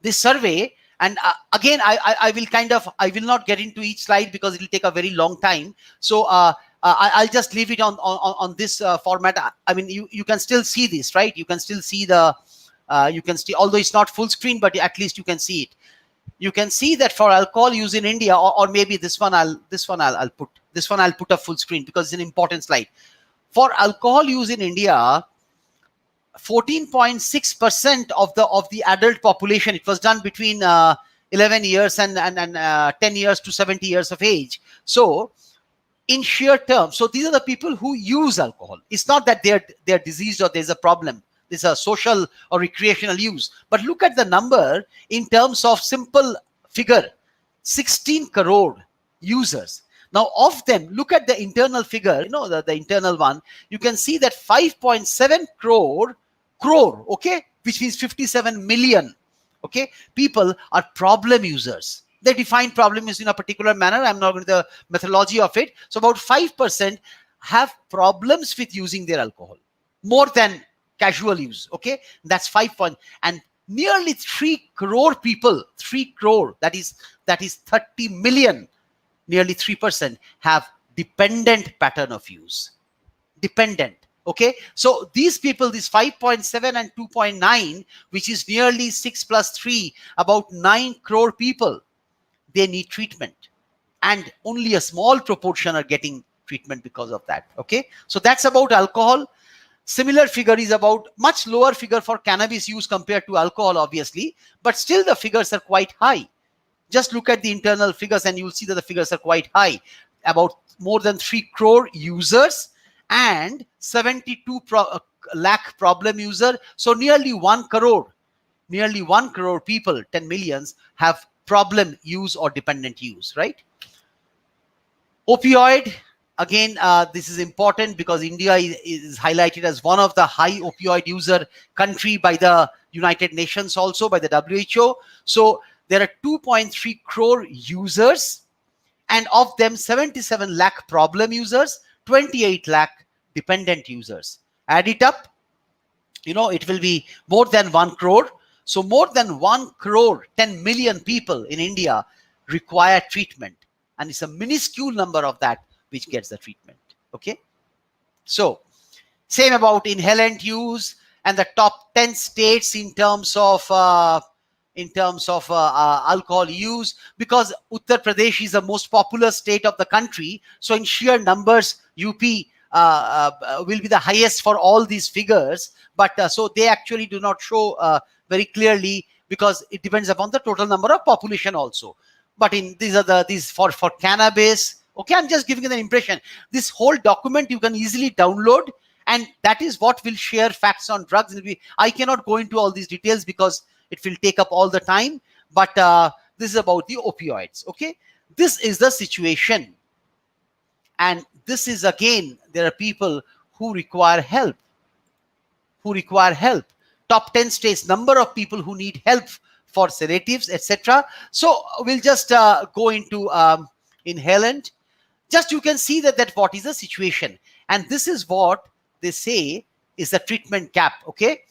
this survey, and again, I will not get into each slide because it will take a very long time. So I'll just leave it on this format. I mean, you can still see this, right? You can still see although it's not full screen, but at least you can see it. You can see that for alcohol use in India, or maybe this one I'll put a full screen because it's an important slide. For alcohol use in India, 14.6% of the adult population. It was done between 11 years and 10 years to 70 years of age. So in sheer terms, so these are the people who use alcohol. It's not that they're diseased or there's a problem. This is a social or recreational use. But look at the number in terms of simple figure, 16 crore users. Now, of them, look at the internal figure, the internal one. You can see that 5.7 crore, okay, which means 57 million, okay, people are problem users. They define problem use in a particular manner. I'm not going to the methodology of it. So about 5% have problems with using their alcohol, more than casual use, okay? That's 5 point, and nearly 3 crore people, 3 crore, that is 30 million, nearly 3% have dependent pattern of use. Dependent, okay? So these people, this 5.7 and 2.9, which is nearly 6 plus 3, about 9 crore people, they need treatment. And only a small proportion are getting treatment because of that, okay? So that's about alcohol. Similar figure is about much lower figure for cannabis use compared to alcohol, obviously, but still the figures are quite high. Just look at the internal figures and you'll see that the figures are quite high. About more than 3 crore users and 72 lakh problem user. So nearly 1 crore people, 10 millions, have problem use or dependent use, right? Opioid. Again, this is important because India is highlighted as one of the high opioid user country by the United Nations, also by the WHO. So there are 2.3 crore users, and of them 77 lakh problem users, 28 lakh dependent users. Add it up, it will be more than 1 crore. So more than 1 crore, 10 million people in India require treatment. and it's a minuscule number of that which gets the treatment. Okay, so same about inhalant use and the top 10 states in terms of alcohol use, because Uttar Pradesh is the most populous state of the country. So in sheer numbers, UP will be the highest for all these figures. But so they actually do not show very clearly, because it depends upon the total number of population also. But in these for cannabis. Okay, I'm just giving you an impression. This whole document you can easily download, and that is what will share facts on drugs. I cannot go into all these details because it will take up all the time, but this is about the opioids. Okay, this is the situation, and this is, again, there are people who require help. Top 10 states, number of people who need help for sedatives, etc. So we'll just go into inhalant. Just you can see that what is the situation, and this is what they say is the treatment gap. Okay,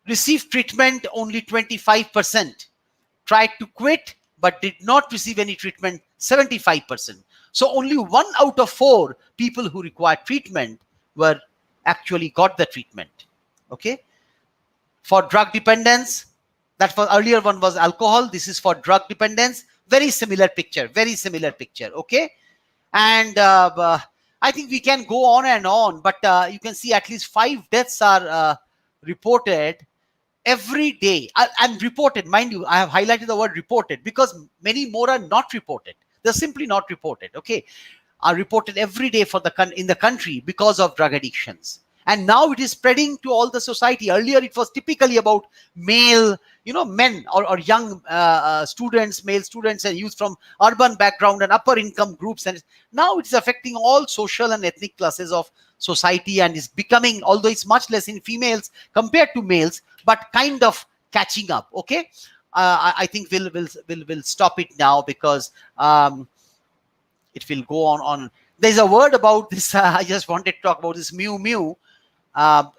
received treatment only 25%, tried to quit but did not receive any treatment 75%. So only 1 out of 4 people who required treatment were actually got the treatment. Okay, for drug dependence, that for earlier one was alcohol, this is for drug dependence. Very similar picture. Okay, and I think we can go on and on, but you can see at least 5 deaths are reported every day. And reported, mind you, I have highlighted the word reported because many more are not reported. They're simply not reported. Okay, are reported every day in the country because of drug addictions. And now it is spreading to all the society. Earlier it was typically about male, men or young students, male students and youth from urban background and upper income groups. And now it's affecting all social and ethnic classes of society, and is becoming, although it's much less in females compared to males, but kind of catching up. Okay, I think we'll stop it now because it will go on. There's a word about this. I just wanted to talk about this mu.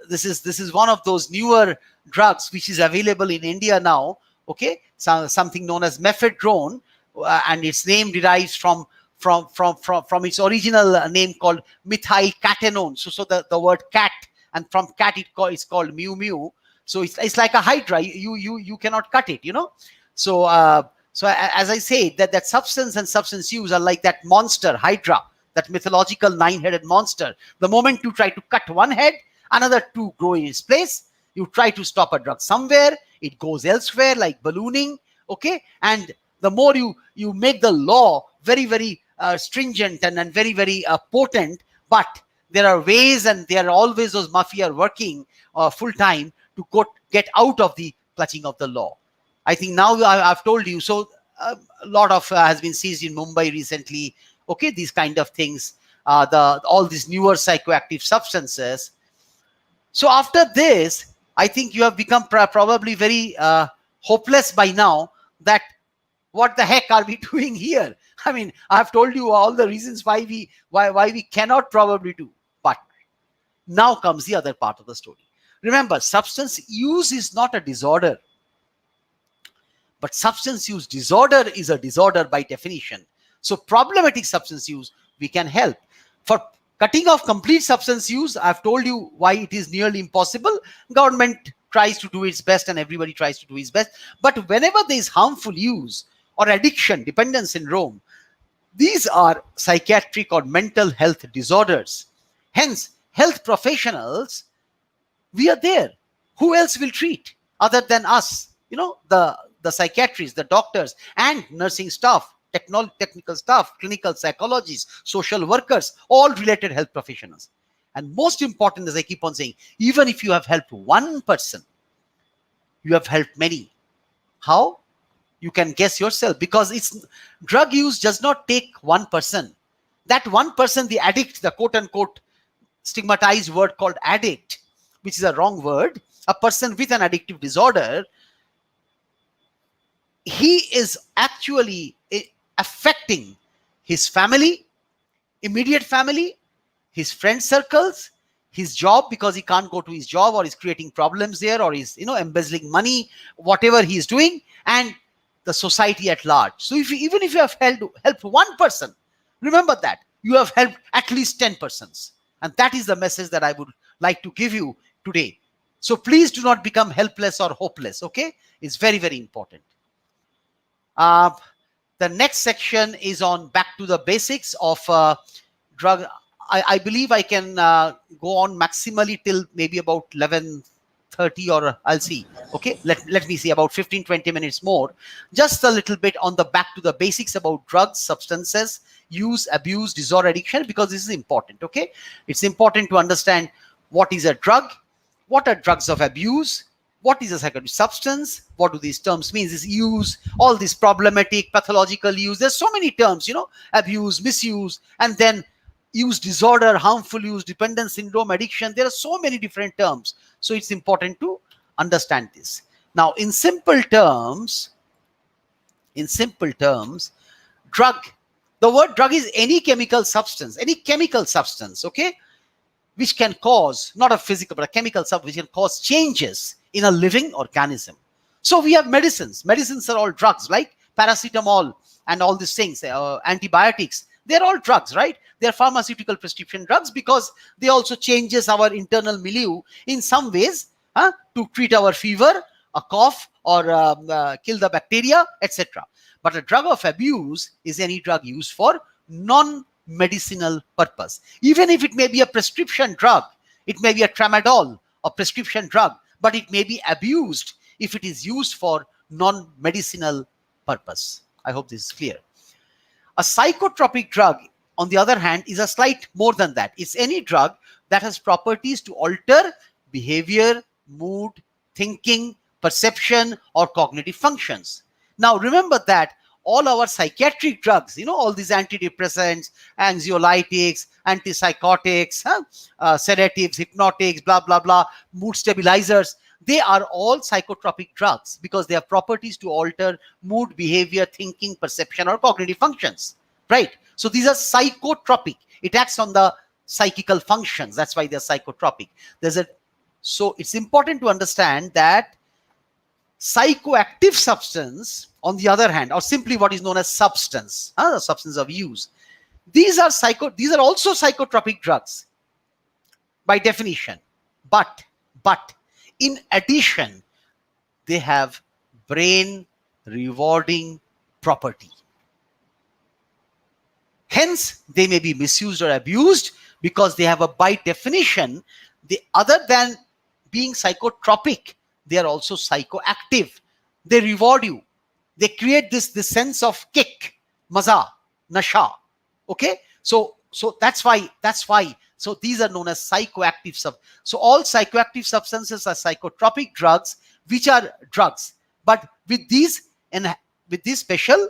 This is one of those newer drugs which is available in India now. Okay, something known as mephedrone, and its name derives from its original name called methylcatenone. So the word cat, and from cat it's called mu. So it's like a hydra. You cannot cut it. So as I say, that substance and substance use are like that monster hydra, that mythological 9-headed monster. The moment you try to cut one head, another 2 grow in its place. You try to stop a drug somewhere, it goes elsewhere, like ballooning. Okay, and the more you make the law very, very stringent and very, very potent, but there are ways, and there are always those mafia working full time to get out of the clutching of the law. I think now I've told you. So a lot of has been seized in Mumbai recently. Okay, these kind of things, all these newer psychoactive substances. So after this, I think you have become probably very hopeless by now, that what the heck are we doing here? I mean, I've told you all the reasons why we cannot probably do. But now comes the other part of the story. Remember, substance use is not a disorder, but substance use disorder is a disorder by definition. So problematic substance use, we can help. For cutting off complete substance use, I've told you why it is nearly impossible. Government tries to do its best and everybody tries to do its best. But whenever there is harmful use or addiction, dependence syndrome, these are psychiatric or mental health disorders. Hence, health professionals, we are there. Who else will treat other than us? The psychiatrists, the doctors, and nursing staff, technical staff, clinical psychologists, social workers, all related health professionals. And most important, as I keep on saying, even if you have helped one person, you have helped many. How? You can guess yourself, because drug use does not take one person. That one person, the addict, the quote-unquote stigmatized word called addict, which is a wrong word, a person with an addictive disorder, he is actually affecting his family, immediate family, his friend circles, his job, because he can't go to his job, or is creating problems there, or is embezzling money, whatever he is doing, and the society at large. So even if you have helped one person, remember that you have helped at least 10 persons. And that is the message that I would like to give you today. So please do not become helpless or hopeless, okay? It's very, very important. The next section is on back to the basics of drug. I believe I can go on maximally till maybe about 11:30, or I'll see. Okay, let me see, about 15-20 minutes more. Just a little bit on the back to the basics about drugs, substances, use, abuse, disorder, addiction, because this is important. Okay, it's important to understand what is a drug, what are drugs of abuse, what is a psychoactive substance, what do these terms mean, this use, all this problematic, pathological use. There's so many terms, abuse, misuse, and then use disorder, harmful use, dependence syndrome, addiction. There are so many different terms. So it's important to understand this. Now, in simple terms, drug, the word drug is any chemical substance, okay, which can cause, not a physical, but a chemical substance, which can cause changes in a living organism. So we have medicines. Medicines are all drugs, like paracetamol and all these things, antibiotics. They're all drugs, right? They're pharmaceutical prescription drugs because they also changes our internal milieu in some ways to treat our fever, a cough, or kill the bacteria, etc. But a drug of abuse is any drug used for non-medicinal purpose. Even if it may be a prescription drug, it may be a tramadol, a prescription drug, but it may be abused if it is used for non-medicinal purpose. I hope this is clear. A psychotropic drug, on the other hand, is a slight more than that. It's any drug that has properties to alter behavior, mood, thinking, perception, or cognitive functions. Now, remember that all our psychiatric drugs, all these antidepressants, anxiolytics, antipsychotics, sedatives, hypnotics, blah, blah, blah, mood stabilizers, they are all psychotropic drugs because they have properties to alter mood, behavior, thinking, perception, or cognitive functions, right? So these are psychotropic. It acts on the psychical functions. That's why they're psychotropic. So it's important to understand that psychoactive substance, on the other hand, or simply what is known as substance, the substance of use, these are also psychotropic drugs by definition. But in addition, they have brain rewarding property. Hence, they may be misused or abused because they have by definition, other than being psychotropic, they are also psychoactive. They reward you. They create this sense of kick, maza, nasha. Okay, so that's why. So these are known as psychoactive substances. So all psychoactive substances are psychotropic drugs, which are drugs, but with these special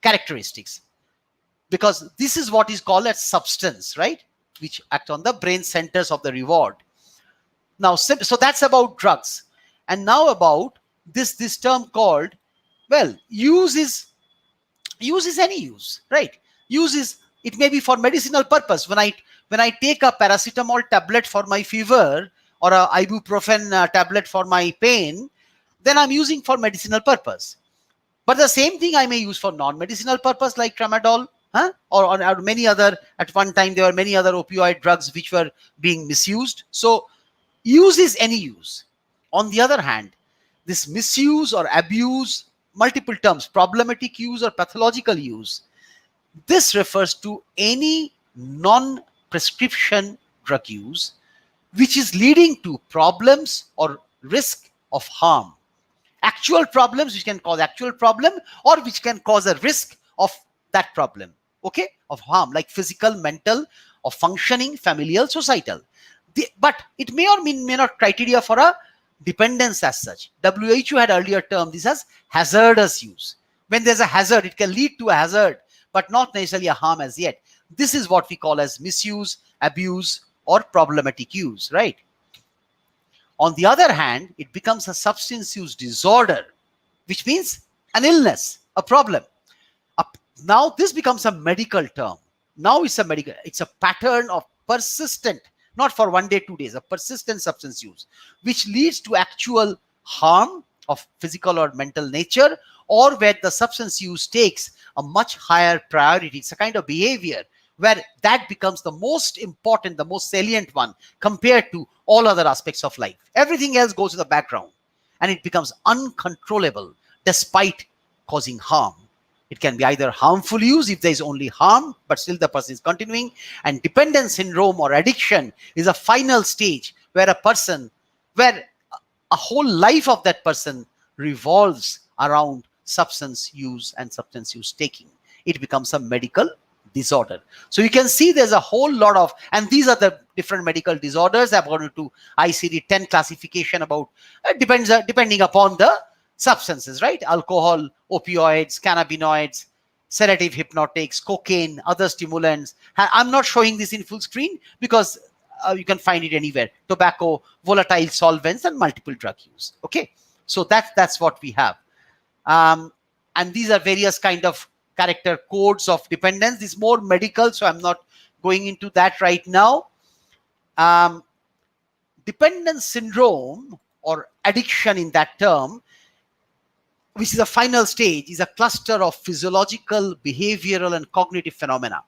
characteristics, because this is what is called as substance, right? Which act on the brain centers of the reward. Now, so that's about drugs. And now about this term called, well, use is any use, right? Use is, it may be for medicinal purpose. When I take a paracetamol tablet for my fever or a ibuprofen tablet for my pain, then I'm using for medicinal purpose. But the same thing I may use for non-medicinal purpose, like tramadol, or many other, at one time there were many other opioid drugs which were being misused. So use is any use. On the other hand, this misuse or abuse, multiple terms, problematic use or pathological use, this refers to any non-prescription drug use which is leading to problems or risk of harm. Actual problems which can cause actual problem, or which can cause a risk of that problem, okay, of harm, like physical, mental, or functioning, familial, societal. But it may or may not criteria for a dependence as such. WHO had earlier termed this as hazardous use. When there's a hazard, it can lead to a hazard, but not necessarily a harm as yet. This is what we call as misuse, abuse, or problematic use, right? On the other hand, it becomes a substance use disorder, which means an illness, a problem. Now this becomes a medical term. Now it's a pattern of persistent, not for 1 day, 2 days, a persistent substance use, which leads to actual harm of physical or mental nature, or where the substance use takes a much higher priority. It's a kind of behavior where that becomes the most important, the most salient one compared to all other aspects of life. Everything else goes to the background and it becomes uncontrollable despite causing harm. It can be either harmful use if there is only harm, but still the person is continuing. And dependence syndrome or addiction is a final stage where a whole life of that person revolves around substance use and substance use taking. It becomes a medical disorder. So you can see there's a whole lot of, and these are the different medical disorders. I've gone into ICD-10 classification about, depending upon the substances, right? Alcohol, opioids, cannabinoids, sedative hypnotics, cocaine, other stimulants. I'm not showing this in full screen because you can find it anywhere. Tobacco, volatile solvents, and multiple drug use. Okay, so that's what we have. And these are various kind of character codes of dependence. This is more medical, so I'm not going into that right now. Dependence syndrome or addiction in that term, which is the final stage, is a cluster of physiological, behavioral, and cognitive phenomena,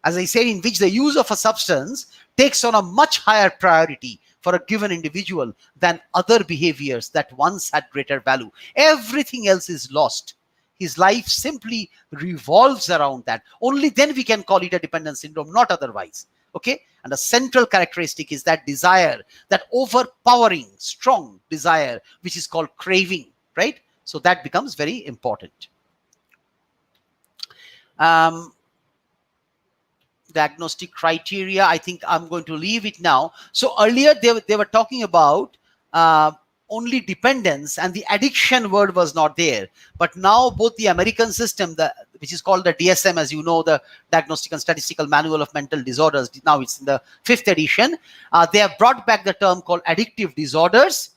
as I said, in which the use of a substance takes on a much higher priority for a given individual than other behaviors that once had greater value. Everything else is lost. His life simply revolves around that. Only then we can call it a dependence syndrome, not otherwise. Okay? And the central characteristic is that desire, that overpowering, strong desire, which is called craving, right? So that becomes very important. Diagnostic criteria, I think I'm going to leave it now. So earlier they were talking about only dependence, and the addiction word was not there. But now both the American system, which is called the DSM, as you know, the Diagnostic and Statistical Manual of Mental Disorders, now it's in the 5th edition, they have brought back the term called addictive disorders.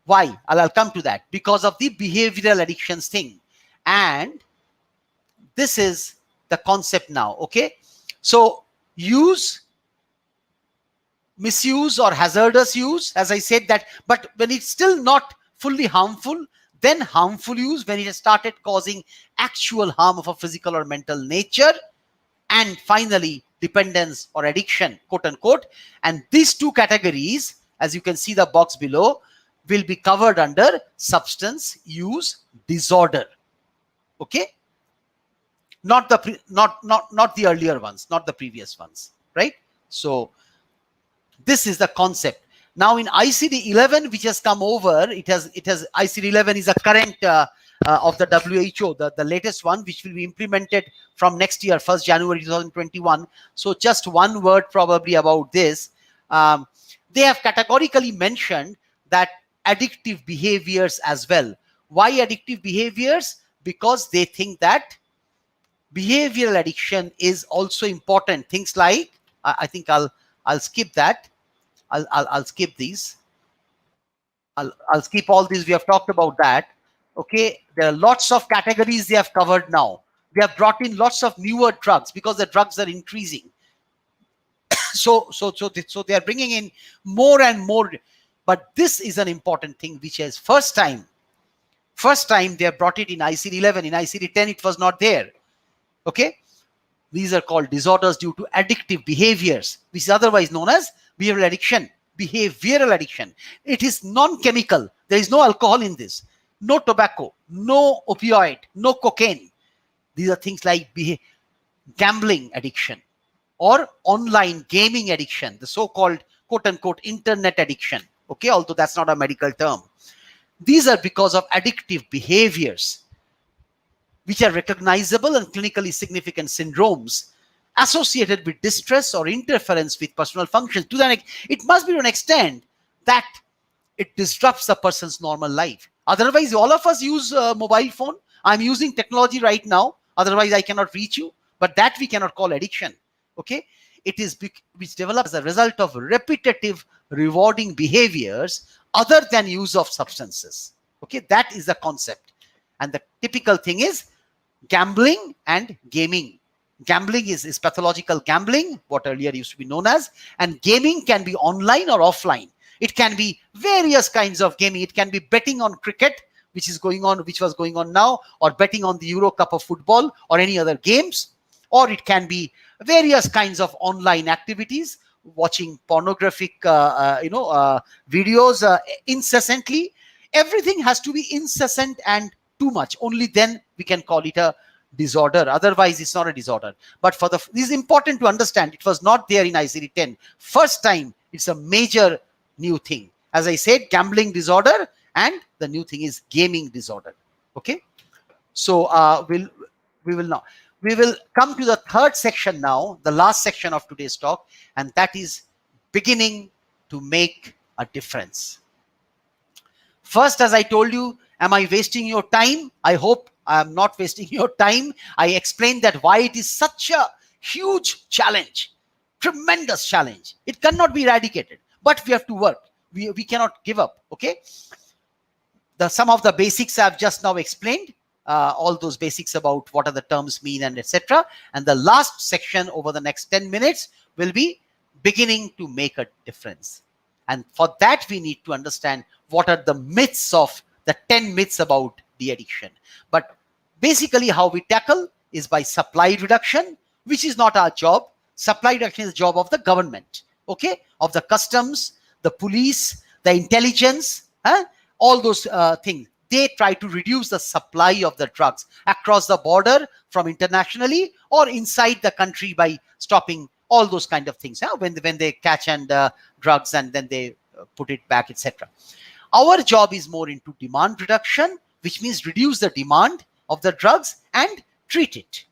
Why? I'll come to that. Because of the behavioral addictions thing. And this is the concept now. Okay, so use, misuse, or hazardous use, as I said that, but when it's still not fully harmful, then harmful use when it has started causing actual harm of a physical or mental nature, and finally dependence or addiction, quote unquote. And these two categories, as you can see the box below, will be covered under substance use disorder. Okay, not the earlier ones, not the previous ones, right? So this is the concept. Now in ICD-11, which has come over, it has ICD-11 is a current of the WHO, the latest one, which will be implemented from next year, 1st January 2021. So just one word probably about this. They have categorically mentioned that addictive behaviors as well. Why addictive behaviors? Because they think that behavioral addiction is also important. Things like, I think I'll skip that. I'll skip these. I'll skip all these. We have talked about that. Okay, there are lots of categories they have covered now. They have brought in lots of newer drugs because the drugs are increasing. So they are bringing in more and more. But this is an important thing, which is first time they have brought it in ICD-11. In ICD-10, it was not there. Okay, these are called disorders due to addictive behaviors, which is otherwise known as behavioral addiction. Behavioral addiction. It is non-chemical. There is no alcohol in this, no tobacco, no opioid, no cocaine. These are things like gambling addiction or online gaming addiction, the so-called quote-unquote internet addiction. Okay, although that's not a medical term. These are because of addictive behaviors, which are recognizable and clinically significant syndromes associated with distress or interference with personal functions. To that, it must be to an extent that it disrupts a person's normal life. Otherwise, all of us use a mobile phone. I'm using technology right now. Otherwise, I cannot reach you. But that we cannot call addiction. Okay, it is which develops as a result of repetitive rewarding behaviors other than use of substances. Okay, that is the concept. And the typical thing is gambling and gaming. Gambling is pathological gambling, what earlier used to be known as, and gaming can be online or offline. It can be various kinds of gaming. It can be betting on cricket, which was going on now, or betting on the Euro Cup of football or any other games. Or it can be various kinds of online activities, watching pornographic videos incessantly. Everything has to be incessant and too much. Only then we can call it a disorder. Otherwise, it's not a disorder. But this is important to understand. It was not there in ICD-10. First time, it's a major new thing. As I said, gambling disorder, and the new thing is gaming disorder. Okay. So we will come to the third section now, the last section of today's talk, and that is beginning to make a difference. First, as I told you, am I wasting your time? I hope I am not wasting your time. I explained that why it is such a huge challenge, tremendous challenge. It cannot be eradicated, but we have to work. We cannot give up. Okay. Some of the basics I've just now explained, all those basics about what are the terms mean and etc. And the last section over the next 10 minutes will be beginning to make a difference. And for that, we need to understand what are the myths of the 10 myths about the addiction. But basically how we tackle is by supply reduction, which is not our job. Supply reduction is the job of the government, okay, of the customs, the police, the intelligence, all those things. They try to reduce the supply of the drugs across the border, from internationally or inside the country, by stopping all those kind of things. When they catch drugs and then they put it back, etc. Our job is more into demand reduction, which means reduce the demand of the drugs and treat it.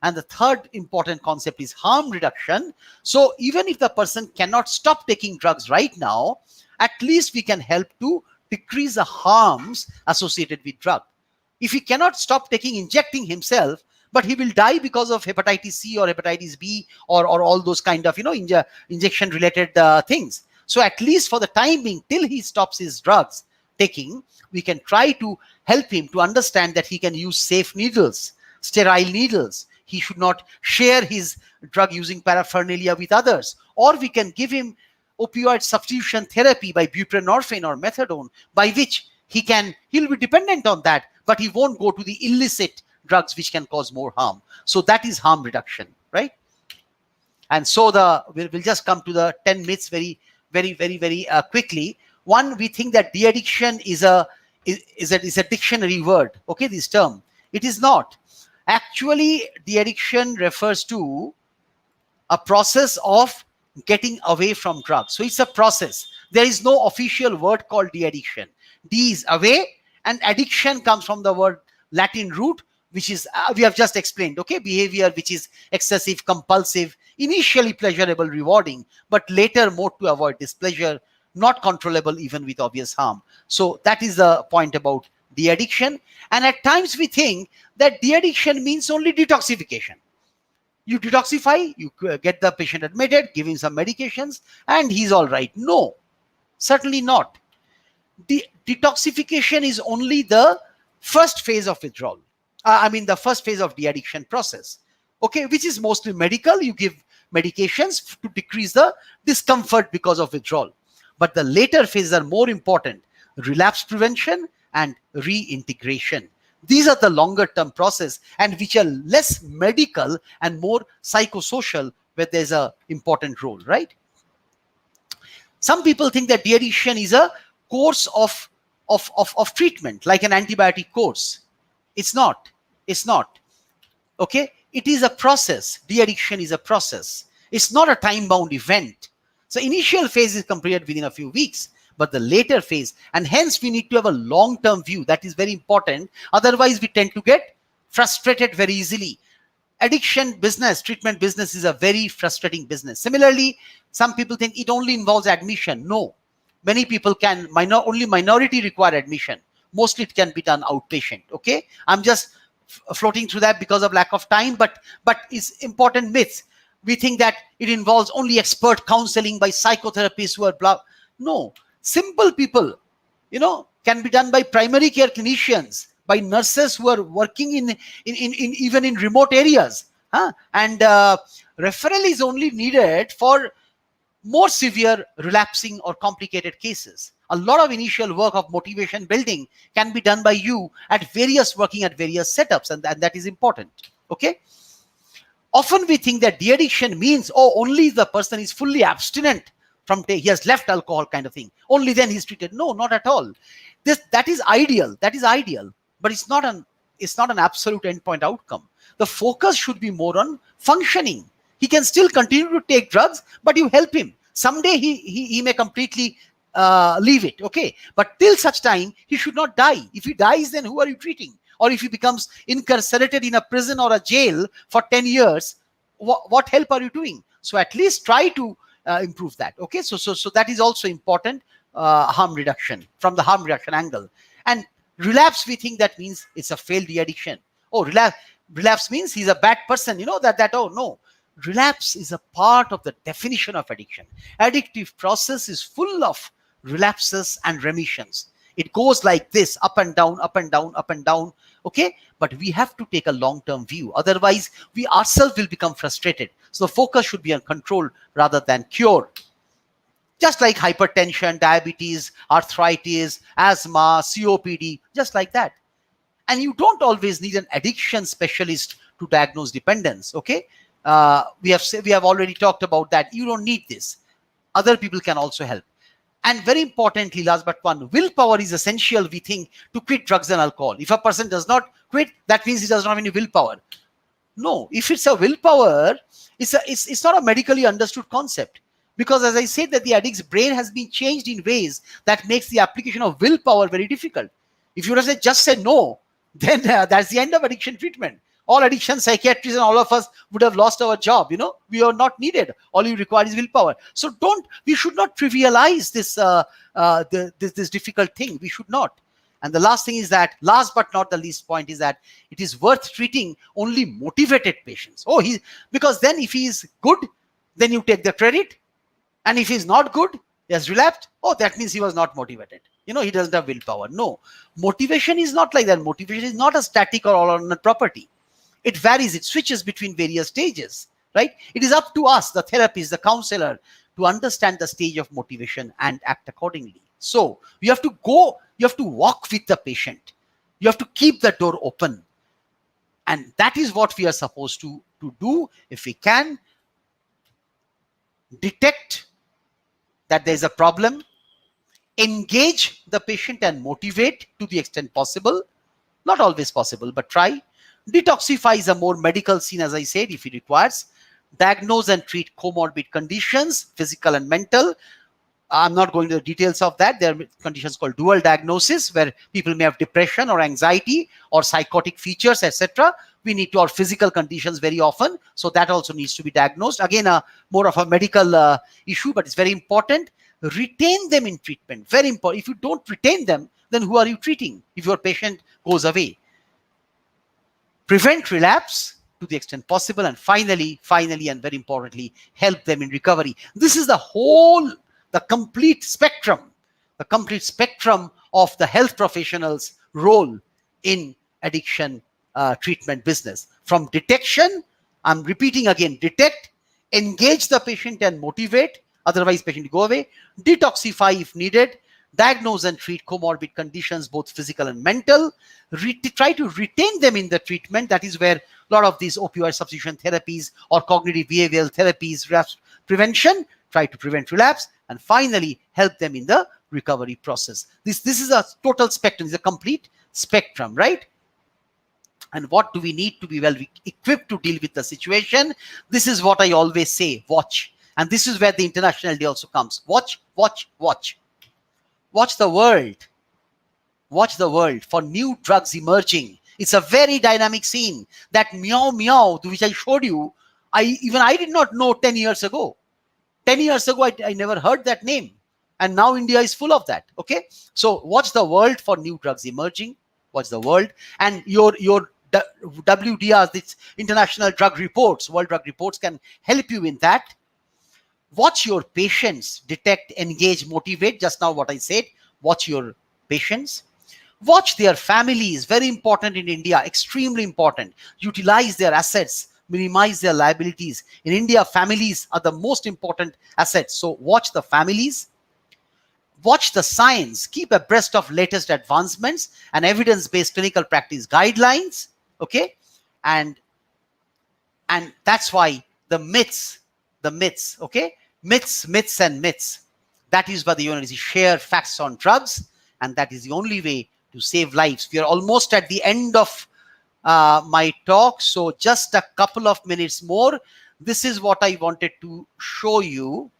And the third important concept is harm reduction. So even if the person cannot stop taking drugs right now, at least we can help to decrease the harms associated with drug. If he cannot stop injecting himself, but he will die because of hepatitis C or hepatitis B or all those kind of injection related things. So at least for the time being, till he stops his drugs taking, we can try to help him to understand that he can use safe needles, sterile needles. He should not share his drug using paraphernalia with others. Or we can give him opioid substitution therapy by buprenorphine or methadone, by which he'll be dependent on that, but he won't go to the illicit drugs which can cause more harm. So that is harm reduction, right? And so we'll just come to the 10 myths very quickly. One, we think that de-addiction is a dictionary word. Okay, this term. It is not. Actually, de-addiction refers to a process of getting away from drugs. So it's a process. There is no official word called de-addiction. D is away, and addiction comes from the word Latin root, which is, we have just explained, okay, behavior which is excessive, compulsive, initially pleasurable, rewarding, but later more to avoid displeasure, not controllable even with obvious harm. So that is the point about de-addiction. And at times we think that de-addiction means only detoxification. You detoxify, you get the patient admitted, give him some medications, and he's all right. No, certainly not. Detoxification is only the first phase of withdrawal. The first phase of de-addiction process, okay, which is mostly medical. You give medications to decrease the discomfort because of withdrawal. But the later phases are more important: relapse prevention and reintegration. These are the longer term process, and which are less medical and more psychosocial, where there's a important role, right? Some people think that de-addiction is a course of treatment, like an antibiotic course. It's not. Okay, it is a process. De-addiction is a process. It's not a time-bound event. So initial phase is completed within a few weeks, but the later phase, and hence we need to have a long-term view. That is very important. Otherwise, we tend to get frustrated very easily. Addiction business, treatment business is a very frustrating business. Similarly, some people think it only involves admission. No, many people can, only minority require admission. Mostly it can be done outpatient. Okay, I'm just floating through that because of lack of time, but it's important myths. We think that it involves only expert counseling by psychotherapists who are blah. No, simple people, can be done by primary care clinicians, by nurses who are working in even in remote areas. And referral is only needed for more severe relapsing or complicated cases. A lot of initial work of motivation building can be done by you working at various setups, and that is important. Okay. Often we think that de-addiction means, oh, only the person is fully abstinent from he has left alcohol kind of thing. Only then he's treated. No, not at all. That is ideal. That is ideal, but it's not an absolute endpoint outcome. The focus should be more on functioning. He can still continue to take drugs, but you help him. Someday he may completely leave it. Okay, but till such time he should not die. If he dies, then who are you treating? Or if he becomes incarcerated in a prison or a jail for 10 years, what help are you doing? So at least try to improve that. Okay, so that is also important. Harm reduction, from the harm reduction angle. And relapse, we think that means it's a failed de-addiction. Oh, relapse means he's a bad person. You know that oh no. Relapse is a part of the definition of addiction. Addictive process is full of relapses and remissions. It goes like this, up and down, up and down, up and down. Okay, but we have to take a long-term view. Otherwise, we ourselves will become frustrated. So the focus should be on control rather than cure. Just like hypertension, diabetes, arthritis, asthma, COPD, just like that. And you don't always need an addiction specialist to diagnose dependence. Okay, we have already talked about that. You don't need this. Other people can also help. And very importantly, last but one, willpower is essential, we think, to quit drugs and alcohol. If a person does not quit, that means he does not have any willpower. No, if it's a willpower, it's not a medically understood concept. Because as I said, that the addict's brain has been changed in ways that makes the application of willpower very difficult. If you just say no, then that's the end of addiction treatment. All addiction psychiatrists and all of us would have lost our job. You know, we are not needed. All you require is willpower. So we should not trivialize this this difficult thing. We should not. And the last thing is that, last but not the least point is that it is worth treating only motivated patients. Oh, because then if he is good, then you take the credit. And if he's not good, he has relapsed. Oh, that means he was not motivated. You know, he doesn't have willpower. No, motivation is not like that. Motivation is not a static or all-or-none property. It varies. It switches between various stages, right? It is up to us, the therapist, the counselor, to understand the stage of motivation and act accordingly. So you have to walk with the patient. You have to keep the door open. And that is what we are supposed to do. If we can detect that there is a problem, engage the patient and motivate to the extent possible. Not always possible, but try. Detoxify is a more medical scene, as I said, if it requires. Diagnose and treat comorbid conditions, physical and mental. I'm not going to the details of that. There are conditions called dual diagnosis, where people may have depression or anxiety or psychotic features, etc. We need to, or physical conditions very often. So that also needs to be diagnosed. Again, more of a medical issue, but it's very important. Retain them in treatment. Very important. If you don't retain them, then who are you treating if your patient goes away? Prevent relapse to the extent possible, and finally, and very importantly, help them in recovery. This is the complete spectrum of the health professional's role in addiction treatment business. From detection, I'm repeating again, detect, engage the patient and motivate, otherwise patient will go away, detoxify if needed, diagnose and treat comorbid conditions, both physical and mental, try to retain them in the treatment. That is where a lot of these opioid substitution therapies or cognitive behavioral therapies, relapse prevention, try to prevent relapse, and finally help them in the recovery process. This is a total spectrum, it's a complete spectrum, right? And what do we need to be well equipped to deal with the situation? This is what I always say, watch. And this is where the International Day also comes. Watch, watch, watch. Watch the world. Watch the world for new drugs emerging. It's a very dynamic scene. That meow meow, which I showed you, I did not know 10 years ago. 10 years ago, I never heard that name. And now India is full of that. Okay. So watch the world for new drugs emerging. Watch the world. And your WDRs, these international drug reports, world drug reports, can help you in that. Watch your patients, detect, engage, motivate. Just now what I said, watch your patients. Watch their families, very important in India, extremely important. Utilize their assets minimize their liabilities. In India, families are the most important assets. So watch the families, watch the science, keep abreast of latest advancements and evidence-based clinical practice guidelines. Okay, and that's why the myths, okay, myths and myths. That is why the university share facts on drugs, and that is the only way to save lives. We are almost at the end of my talk, so just a couple of minutes more. This is what I wanted to show you.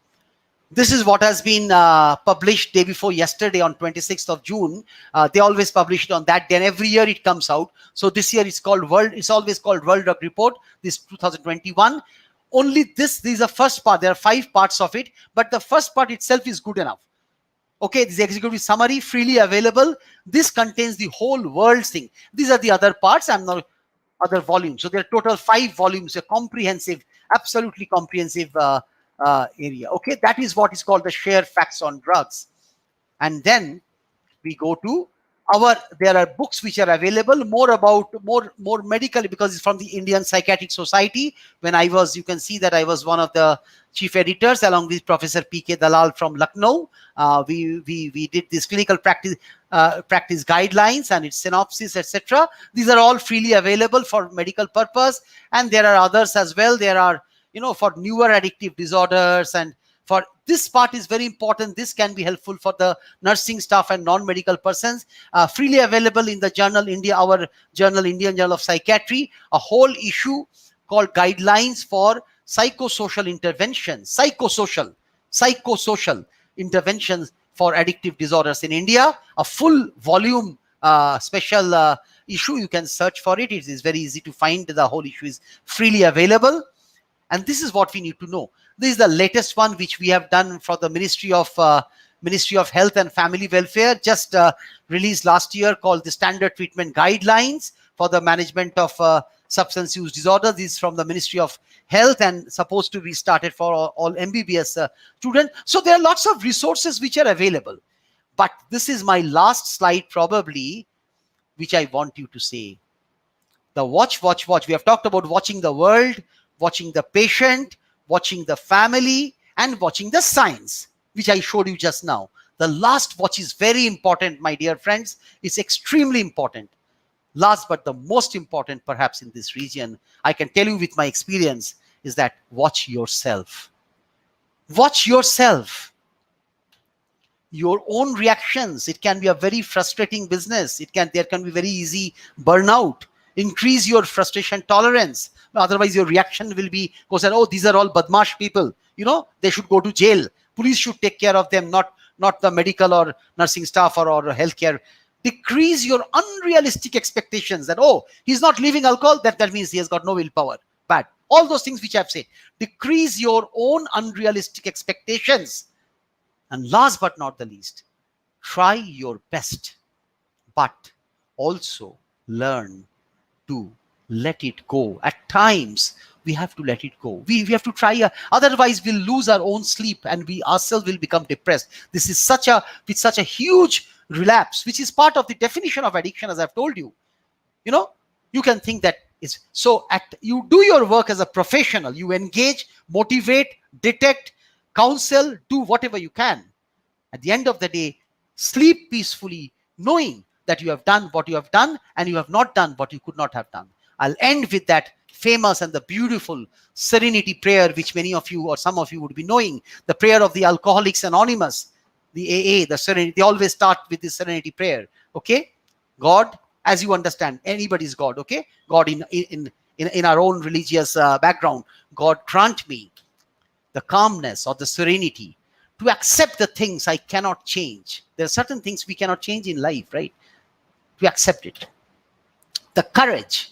This is what has been published day before yesterday on 26th of June. They always publish it on that day, and every year it comes out. So this year it's called it's always called World Drug Report, this 2021. Only this is the first part. There are 5 parts of it, but the first part itself is good enough. Okay, this is the executive summary, freely available. This contains the whole world's thing. These are the other parts. I'm not other volumes. So there are total 5 volumes, a comprehensive, absolutely comprehensive area. Okay, that is what is called the share facts on drugs. And then we go to there are books which are available more about more medical, because it's from the Indian Psychiatric Society. When I was, you can see that I was one of the chief editors along with Professor P.K. Dalal from Lucknow. We did this clinical practice guidelines and its synopsis, etc. These are all freely available for medical purpose, and there are others as well. There are, you know, for newer addictive disorders, and for this part is very important. This can be helpful for the nursing staff and non-medical persons. Freely available in the journal India, our journal, Indian Journal of Psychiatry, a whole issue called Guidelines for Psychosocial Interventions, psychosocial interventions for addictive disorders in India. A full volume special issue. You can search for it. It is very easy to find. The whole issue is freely available. And this is what we need to know. This is the latest one which we have done for the Ministry of Health and Family Welfare, just released last year, called the Standard Treatment Guidelines for the Management of Substance Use Disorders. This is from the Ministry of Health and supposed to be started for all MBBS students. So there are lots of resources which are available. But this is my last slide probably, which I want you to say. The watch. We have talked about watching the world, watching the patient, watching the family, and watching the science, which I showed you just now. The last watch is very important, my dear friends. It's extremely important. Last but the most important perhaps in this region, I can tell you with my experience, is that watch yourself. Watch yourself. Your own reactions. It can be a very frustrating business. There can be very easy burnout. Increase your frustration tolerance. Otherwise, your reaction will be, oh, these are all badmash people. You know, they should go to jail. Police should take care of them, not the medical or nursing staff or healthcare. Decrease your unrealistic expectations that, oh, he's not leaving alcohol. That means he has got no willpower. Bad. All those things which I've said. Decrease your own unrealistic expectations. And last but not the least, try your best, but also learn to let it go. At times, we have to let it go. We have to try. Otherwise, we'll lose our own sleep and we ourselves will become depressed. This is such a huge relapse, which is part of the definition of addiction, as I've told you. You know, you can think that is so. You do your work as a professional. You engage, motivate, detect, counsel, do whatever you can. At the end of the day, sleep peacefully, knowing that you have done what you have done and you have not done what you could not have done. I'll end with that famous and the beautiful Serenity Prayer, which many of you or some of you would be knowing. The prayer of the Alcoholics Anonymous, the AA, the Serenity. They always start with this Serenity Prayer. Okay, God, as you understand, anybody's God. Okay, God in our own religious background. God, grant me the calmness or the serenity to accept the things I cannot change. There are certain things we cannot change in life, right? To accept it. The courage.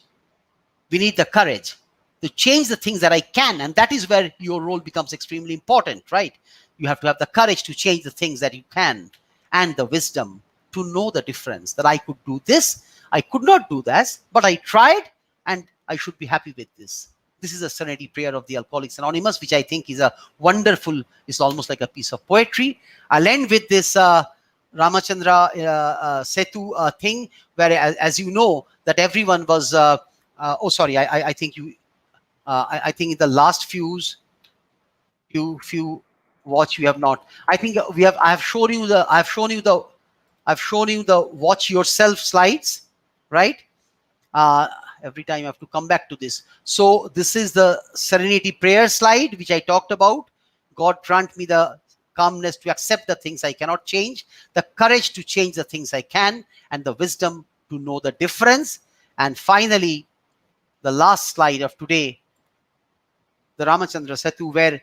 We need the courage to change the things that I can. And that is where your role becomes extremely important, right? You have to have the courage to change the things that you can, and the wisdom to know the difference, that I could do this, I could not do that, but I tried and I should be happy with this. This is a Serenity Prayer of the Alcoholics Anonymous, which I think is a wonderful, it's almost like a piece of poetry. I'll end with this Ramachandra Setu thing, where, as you know, that everyone was, I think I think in the last few watch, you have not. I think I have shown you the watch yourself slides, right? Every time I have to come back to this. So this is the Serenity Prayer slide, which I talked about. God grant me the calmness to accept the things I cannot change, the courage to change the things I can, and the wisdom to know the difference. And finally, the last slide of today, the Ramachandra Setu, where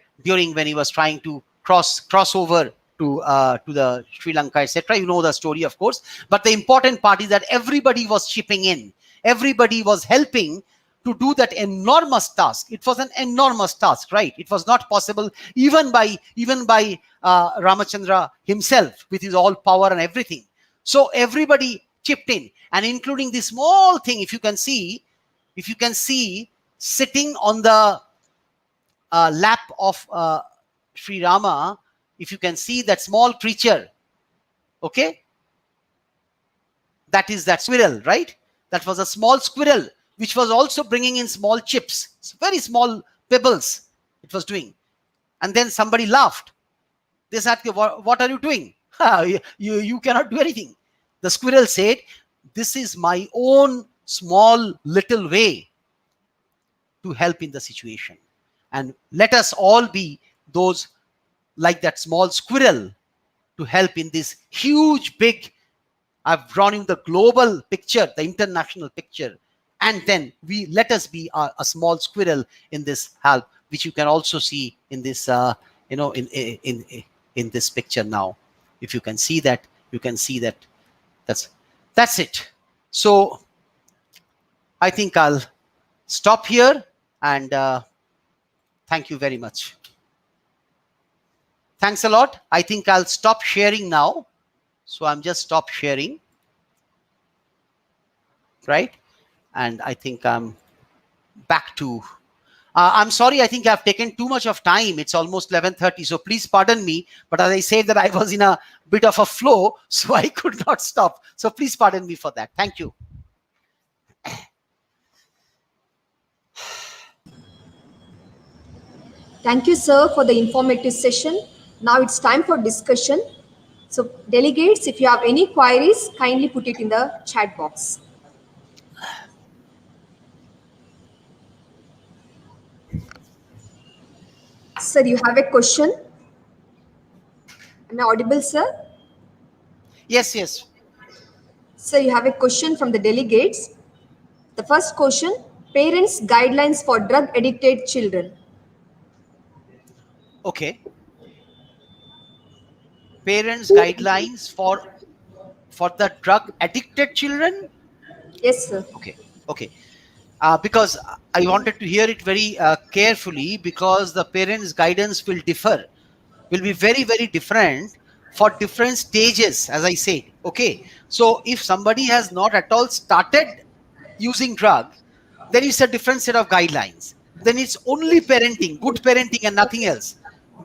when he was trying to cross over to the Sri Lanka, etc. You know the story, of course. But the important part is that everybody was chipping in. Everybody was helping to do that enormous task. It was an enormous task, right? It was not possible even by Ramachandra himself with his all power and everything. So everybody chipped in, and including this small thing. If you can see, sitting on the lap of Sri Rama, if you can see that small creature, okay, that is that squirrel, right? That was a small squirrel which was also bringing in small chips, very small pebbles it was doing. And then somebody laughed. They said, what are you doing? You cannot do anything. The squirrel said, this is my own small little way to help in the situation. And let us all be those like that small squirrel to help in this huge, big, I've drawn in the global picture, the international picture. And then let us be a small squirrel in this help, which you can also see in this, in this picture now. If you can see that, that's it. So I think I'll stop here, and thank you very much. Thanks a lot. I think I'll stop sharing now. So I'm just stop sharing, right? And I think I'm back to, I'm sorry, I think I've taken too much of time. It's almost 11:30, so please pardon me. But as I said that I was in a bit of a flow, so I could not stop. So please pardon me for that. Thank you. Thank you, sir, for the informative session. Now it's time for discussion. So delegates, if you have any queries, kindly put it in the chat box. Sir, you have a question? Am I audible, sir? Yes, yes. Sir, you have a question from the delegates. The first question, parents' guidelines for drug-addicted children. Okay. Parents' guidelines for the drug-addicted children? Yes, sir. Okay. Because I wanted to hear it very carefully, because the parents' guidance will be very, very different for different stages, as I said. Okay. So if somebody has not at all started using drug, then it's a different set of guidelines. Then it's only parenting, good parenting and nothing else.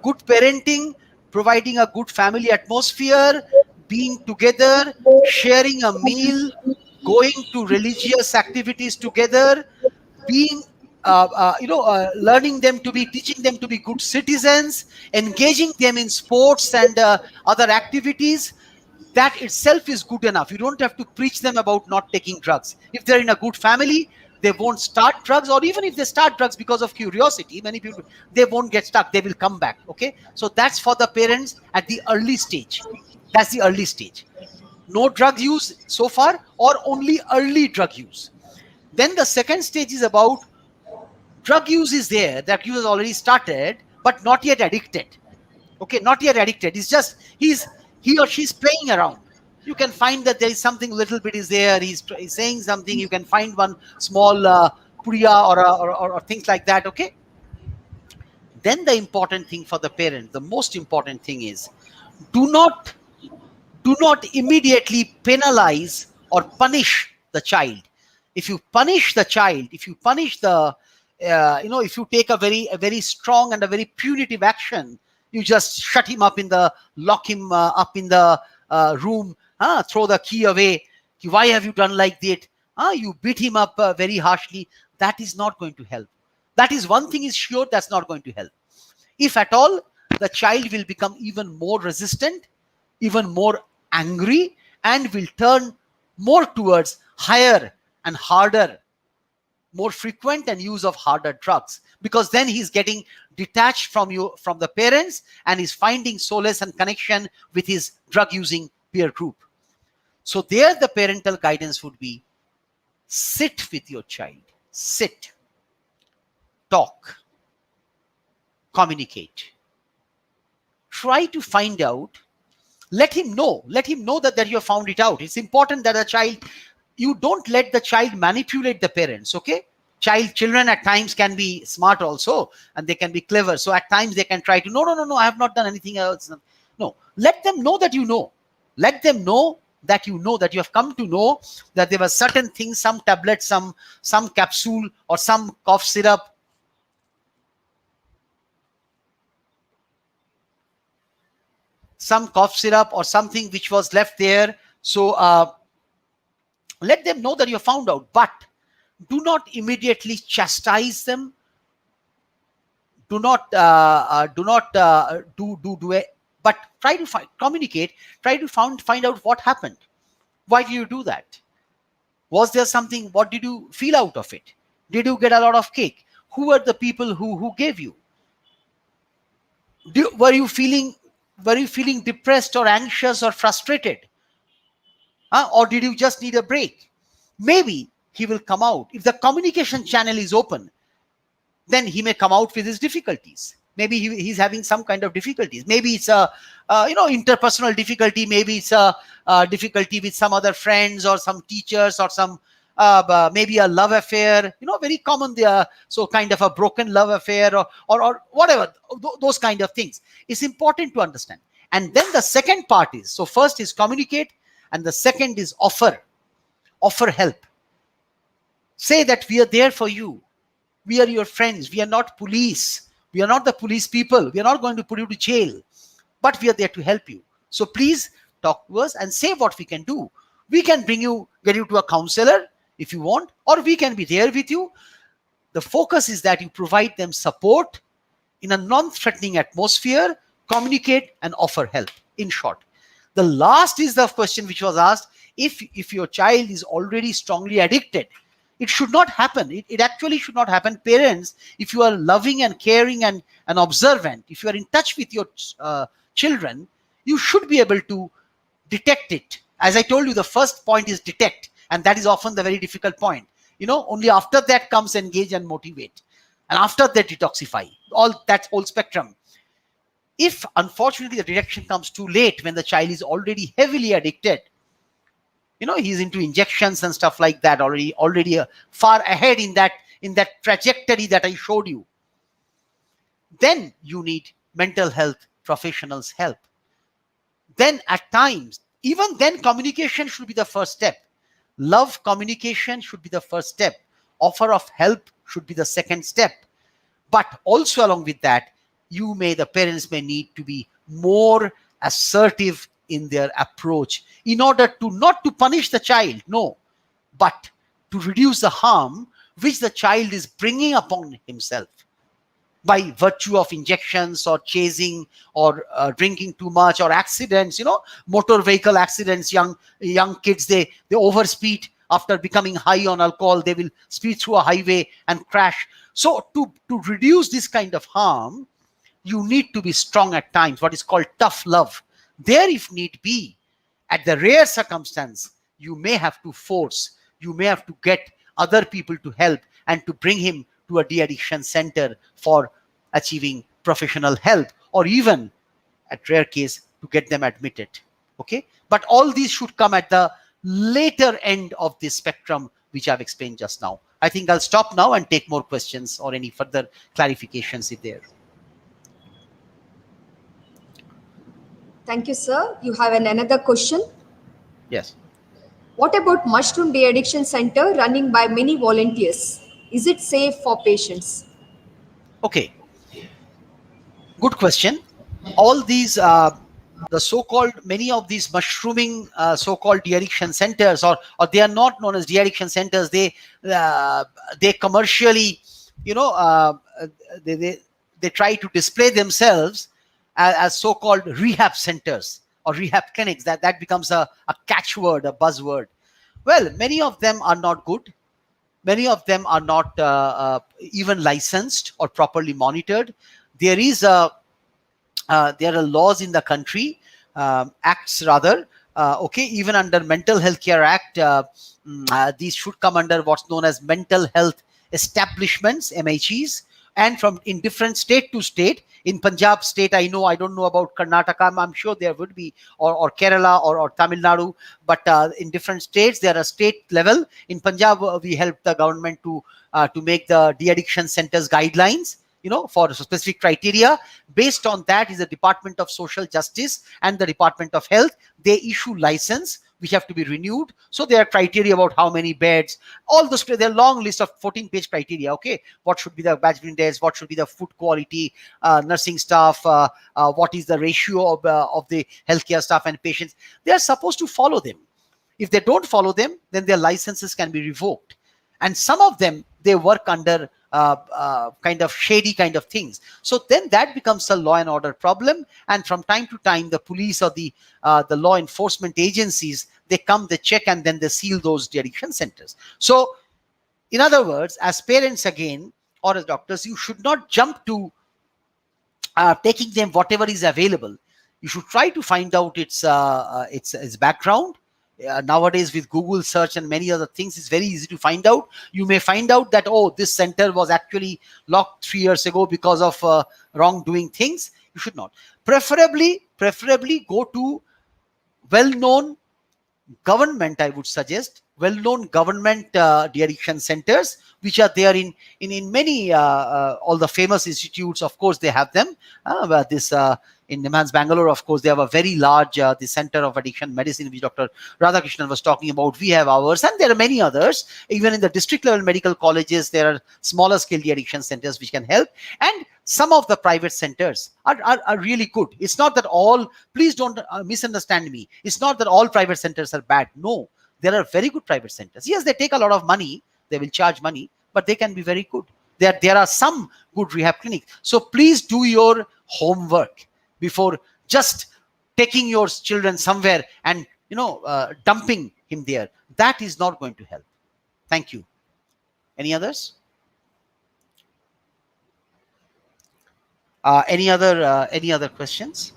Good parenting, providing a good family atmosphere, being together, sharing a meal, going to religious activities together, being, learning them teaching them to be good citizens, engaging them in sports and other activities. That itself is good enough. You don't have to preach them about not taking drugs. If they're in a good family, they won't start drugs, or even if they start drugs because of curiosity, many people, they won't get stuck. They will come back. Okay. So that's for the parents at the early stage. That's the early stage. No drug use so far, or only early drug use. Then the second stage is about drug use is there. That use has already started, but not yet addicted. Okay. Not yet addicted. It's just, he or she's playing around. You can find that there is something little bit is there. He's saying something. You can find one small puria or things like that. Okay. Then the important thing for the parent, the most important thing is, do not immediately penalize or punish the child. If you punish the child, if you punish the, if you take a very strong and a very punitive action, you just shut him up lock him up in the room, throw the key away. Why have you done like that? You beat him up very harshly. That is not going to help. That is one thing is sure, that's not going to help. If at all, the child will become even more resistant, even more angry, and will turn more towards higher and harder, more frequent and use of harder drugs, because then he's getting detached from the parents, and is finding solace and connection with his drug using peer group. So there the parental guidance would be: sit with your child, sit, talk, communicate, try to find out, let him know that you have found it out. It's important that a child, you don't let the child manipulate the parents. Okay, children at times can be smart also, and they can be clever. So at times they can try to, no, I have not done anything else. No, let them know that you know. Let them know that you know, that you have come to know that there were certain things, some tablet, some capsule, or some cough syrup, or something which was left there. So let them know that you have found out, but do not immediately chastise them. Do not do it, but try to communicate. Try to find out what happened. Why did you do that? Was there something? What did you feel out of it? Did you get a lot of cake? Who were the people who gave you? Were you feeling depressed or anxious or frustrated? Or did you just need a break? Maybe he will come out. If the communication channel is open, then he may come out with his difficulties. Maybe he's having some kind of difficulties. Maybe it's a interpersonal difficulty. Maybe it's a difficulty with some other friends or some teachers, or some maybe a love affair. Very common there. So kind of a broken love affair, or whatever, those kind of things. It's important to understand. And then the second part is, so first is communicate, and the second is offer help. Say that we are there for you. We are your friends. We are not police. We are not the police people. We are not going to put you to jail, but we are there to help you. So please talk to us and say what we can do. We can get you to a counselor if you want, or we can be there with you. The focus is that you provide them support in a non-threatening atmosphere, communicate, and offer help. In short, the last is the question which was asked: if your child is already strongly addicted, it should not happen. It actually should not happen. Parents, if you are loving and caring and observant, if you are in touch with your children, you should be able to detect it. As I told you, the first point is detect, and that is often the very difficult point. Only after that comes engage and motivate, and after that detoxify. That whole spectrum. If unfortunately the detection comes too late, when the child is already heavily addicted, he's into injections and stuff like that, already far ahead in that trajectory that I showed you, then you need mental health professionals' help. Then at times, even then, communication should be the first step. Love communication should be the first step. Offer of help should be the second step. But also along with that, the parents may need to be more assertive in their approach, in order to not to punish the child, no, but to reduce the harm which the child is bringing upon himself by virtue of injections, or chasing, or drinking too much, or accidents. Motor vehicle accidents. Young kids, they overspeed. After becoming high on alcohol, they will speed through a highway and crash. So to reduce this kind of harm, you need to be strong at times, what is called tough love. There, if need be, at the rare circumstance, you may have to force, you may have to get other people to help, and to bring him to a de-addiction center for achieving professional help, or even at rare case to get them admitted. Okay, but all these should come at the later end of this spectrum which I've explained just now. I think I'll stop now and take more questions or any further clarifications if there. Thank you, sir. You have another question. Yes. What about Mushroom De-Addiction Center running by many volunteers? Is it safe for patients? Okay. Good question. All these, the so-called, many of these mushrooming so-called de-addiction centers, or they are not known as de-addiction centers. They commercially you know, they try to display themselves as so-called rehab centers or rehab clinics. That becomes a catchword, a buzzword. Well, many of them are not good. Many of them are not even licensed or properly monitored. There are laws in the country, acts rather. Okay, even under Mental Health Care Act, these should come under what's known as mental health establishments, MHEs, and from in different state to state. In Punjab state, I don't know about Karnataka. I'm sure there would be, or Kerala or Tamil Nadu, but in different states there are state level. In Punjab, we help the government to make the de-addiction centers guidelines, for specific criteria. Based on that is the Department of Social Justice and the Department of Health. They issue license which have to be renewed. So there are criteria about how many beds, all those, there are long list of 14-page criteria. Okay, what should be the batch days, what should be the food quality, nursing staff, what is the ratio of the healthcare staff and patients. They are supposed to follow them. If they don't follow them, then their licenses can be revoked. And some of them, they work under kind of shady kind of things. So then that becomes a law and order problem. And from time to time, the police or the law enforcement agencies, they come, they check, and then they seal those de-addiction centers. So in other words, as parents again, or as doctors, you should not jump to taking them whatever is available. You should try to find out its background. Nowadays with Google search and many other things, it's very easy to find out. You may find out that, oh, this center was actually locked 3 years ago because of wrongdoing things. You should not. Preferably go to well-known government, I would suggest, well-known government de-addiction centers, which are there in many, all the famous institutes, of course, they have them. In NIMHANS Bangalore, of course, they have a very large the Center of Addiction Medicine, which Dr. Radhakrishnan was talking about. We have ours, and there are many others. Even in the district level medical colleges, there are smaller scale de-addiction centers which can help. And some of the private centers are really good. It's not that all, please don't misunderstand me. It's not that all private centers are bad. No, there are very good private centers. Yes, they take a lot of money. They will charge money, but they can be very good. There are some good rehab clinics. So please do your homework before just taking your children somewhere and dumping him there. That is not going to help. Thank you. Any others? Any other questions?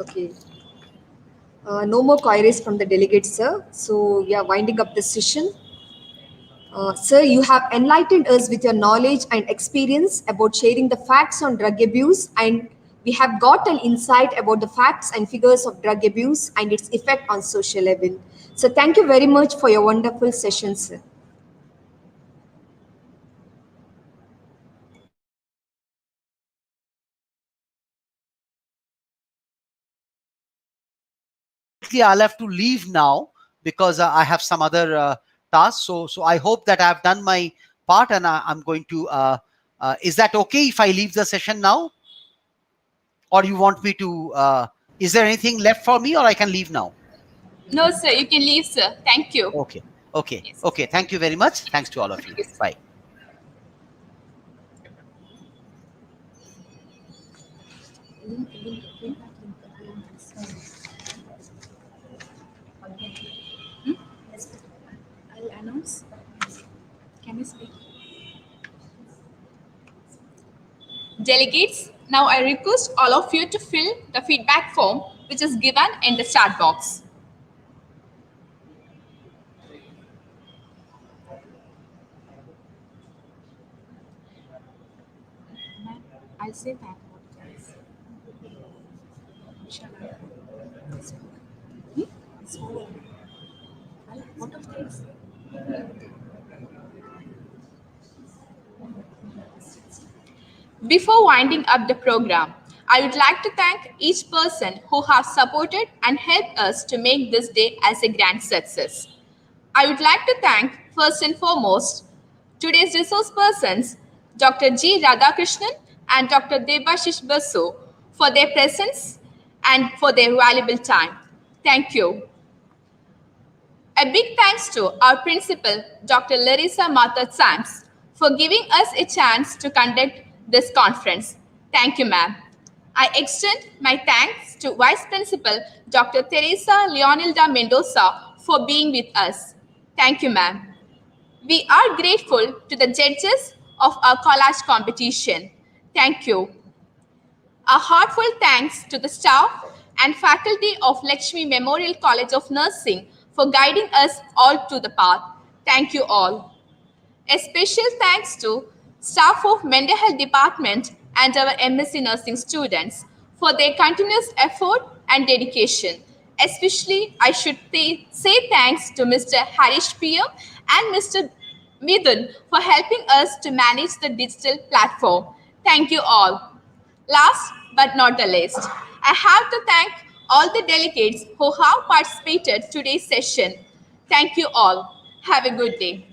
Okay. No more queries from the delegates, sir. So we are winding up the session. Sir, you have enlightened us with your knowledge and experience about sharing the facts on drug abuse, and we have got an insight about the facts and figures of drug abuse and its effect on social level. So thank you very much for your wonderful session, sir. I'll have to leave now because I have some other tasks. So I hope that I've done my part, and I'm going to. Is that okay if I leave the session now? Or you want me to, is there anything left for me, or I can leave now? No, sir, you can leave, sir. Thank you. Okay. Yes. Okay. Thank you very much. Thanks to all of you. Yes. Bye. I'll announce. Can you speak? Delegates, now I request all of you to fill the feedback form which is given in the chat box. I'll say that. Shall I? What of this? Before winding up the program, I would like to thank each person who has supported and helped us to make this day as a grand success. I would like to thank first and foremost today's resource persons, Dr. G. Radhakrishnan and Dr. Debashish Basu, for their presence and for their valuable time. Thank you. A big thanks to our principal, Dr. Larissa Martha Sams, for giving us a chance to conduct this conference. Thank you, ma'am. I extend my thanks to Vice Principal Dr. Teresa Leonilda Mendoza for being with us. Thank you, ma'am. We are grateful to the judges of our collage competition. Thank you. A heartfelt thanks to the staff and faculty of Lakshmi Memorial College of Nursing for guiding us all to the path. Thank you all. A special thanks to staff of Mental Health Department and our MSc Nursing students for their continuous effort and dedication. Especially, I should say thanks to Mr. Harish PM and Mr. Midun for helping us to manage the digital platform. Thank you all. Last but not the least, I have to thank all the delegates who have participated today's session. Thank you all. Have a good day.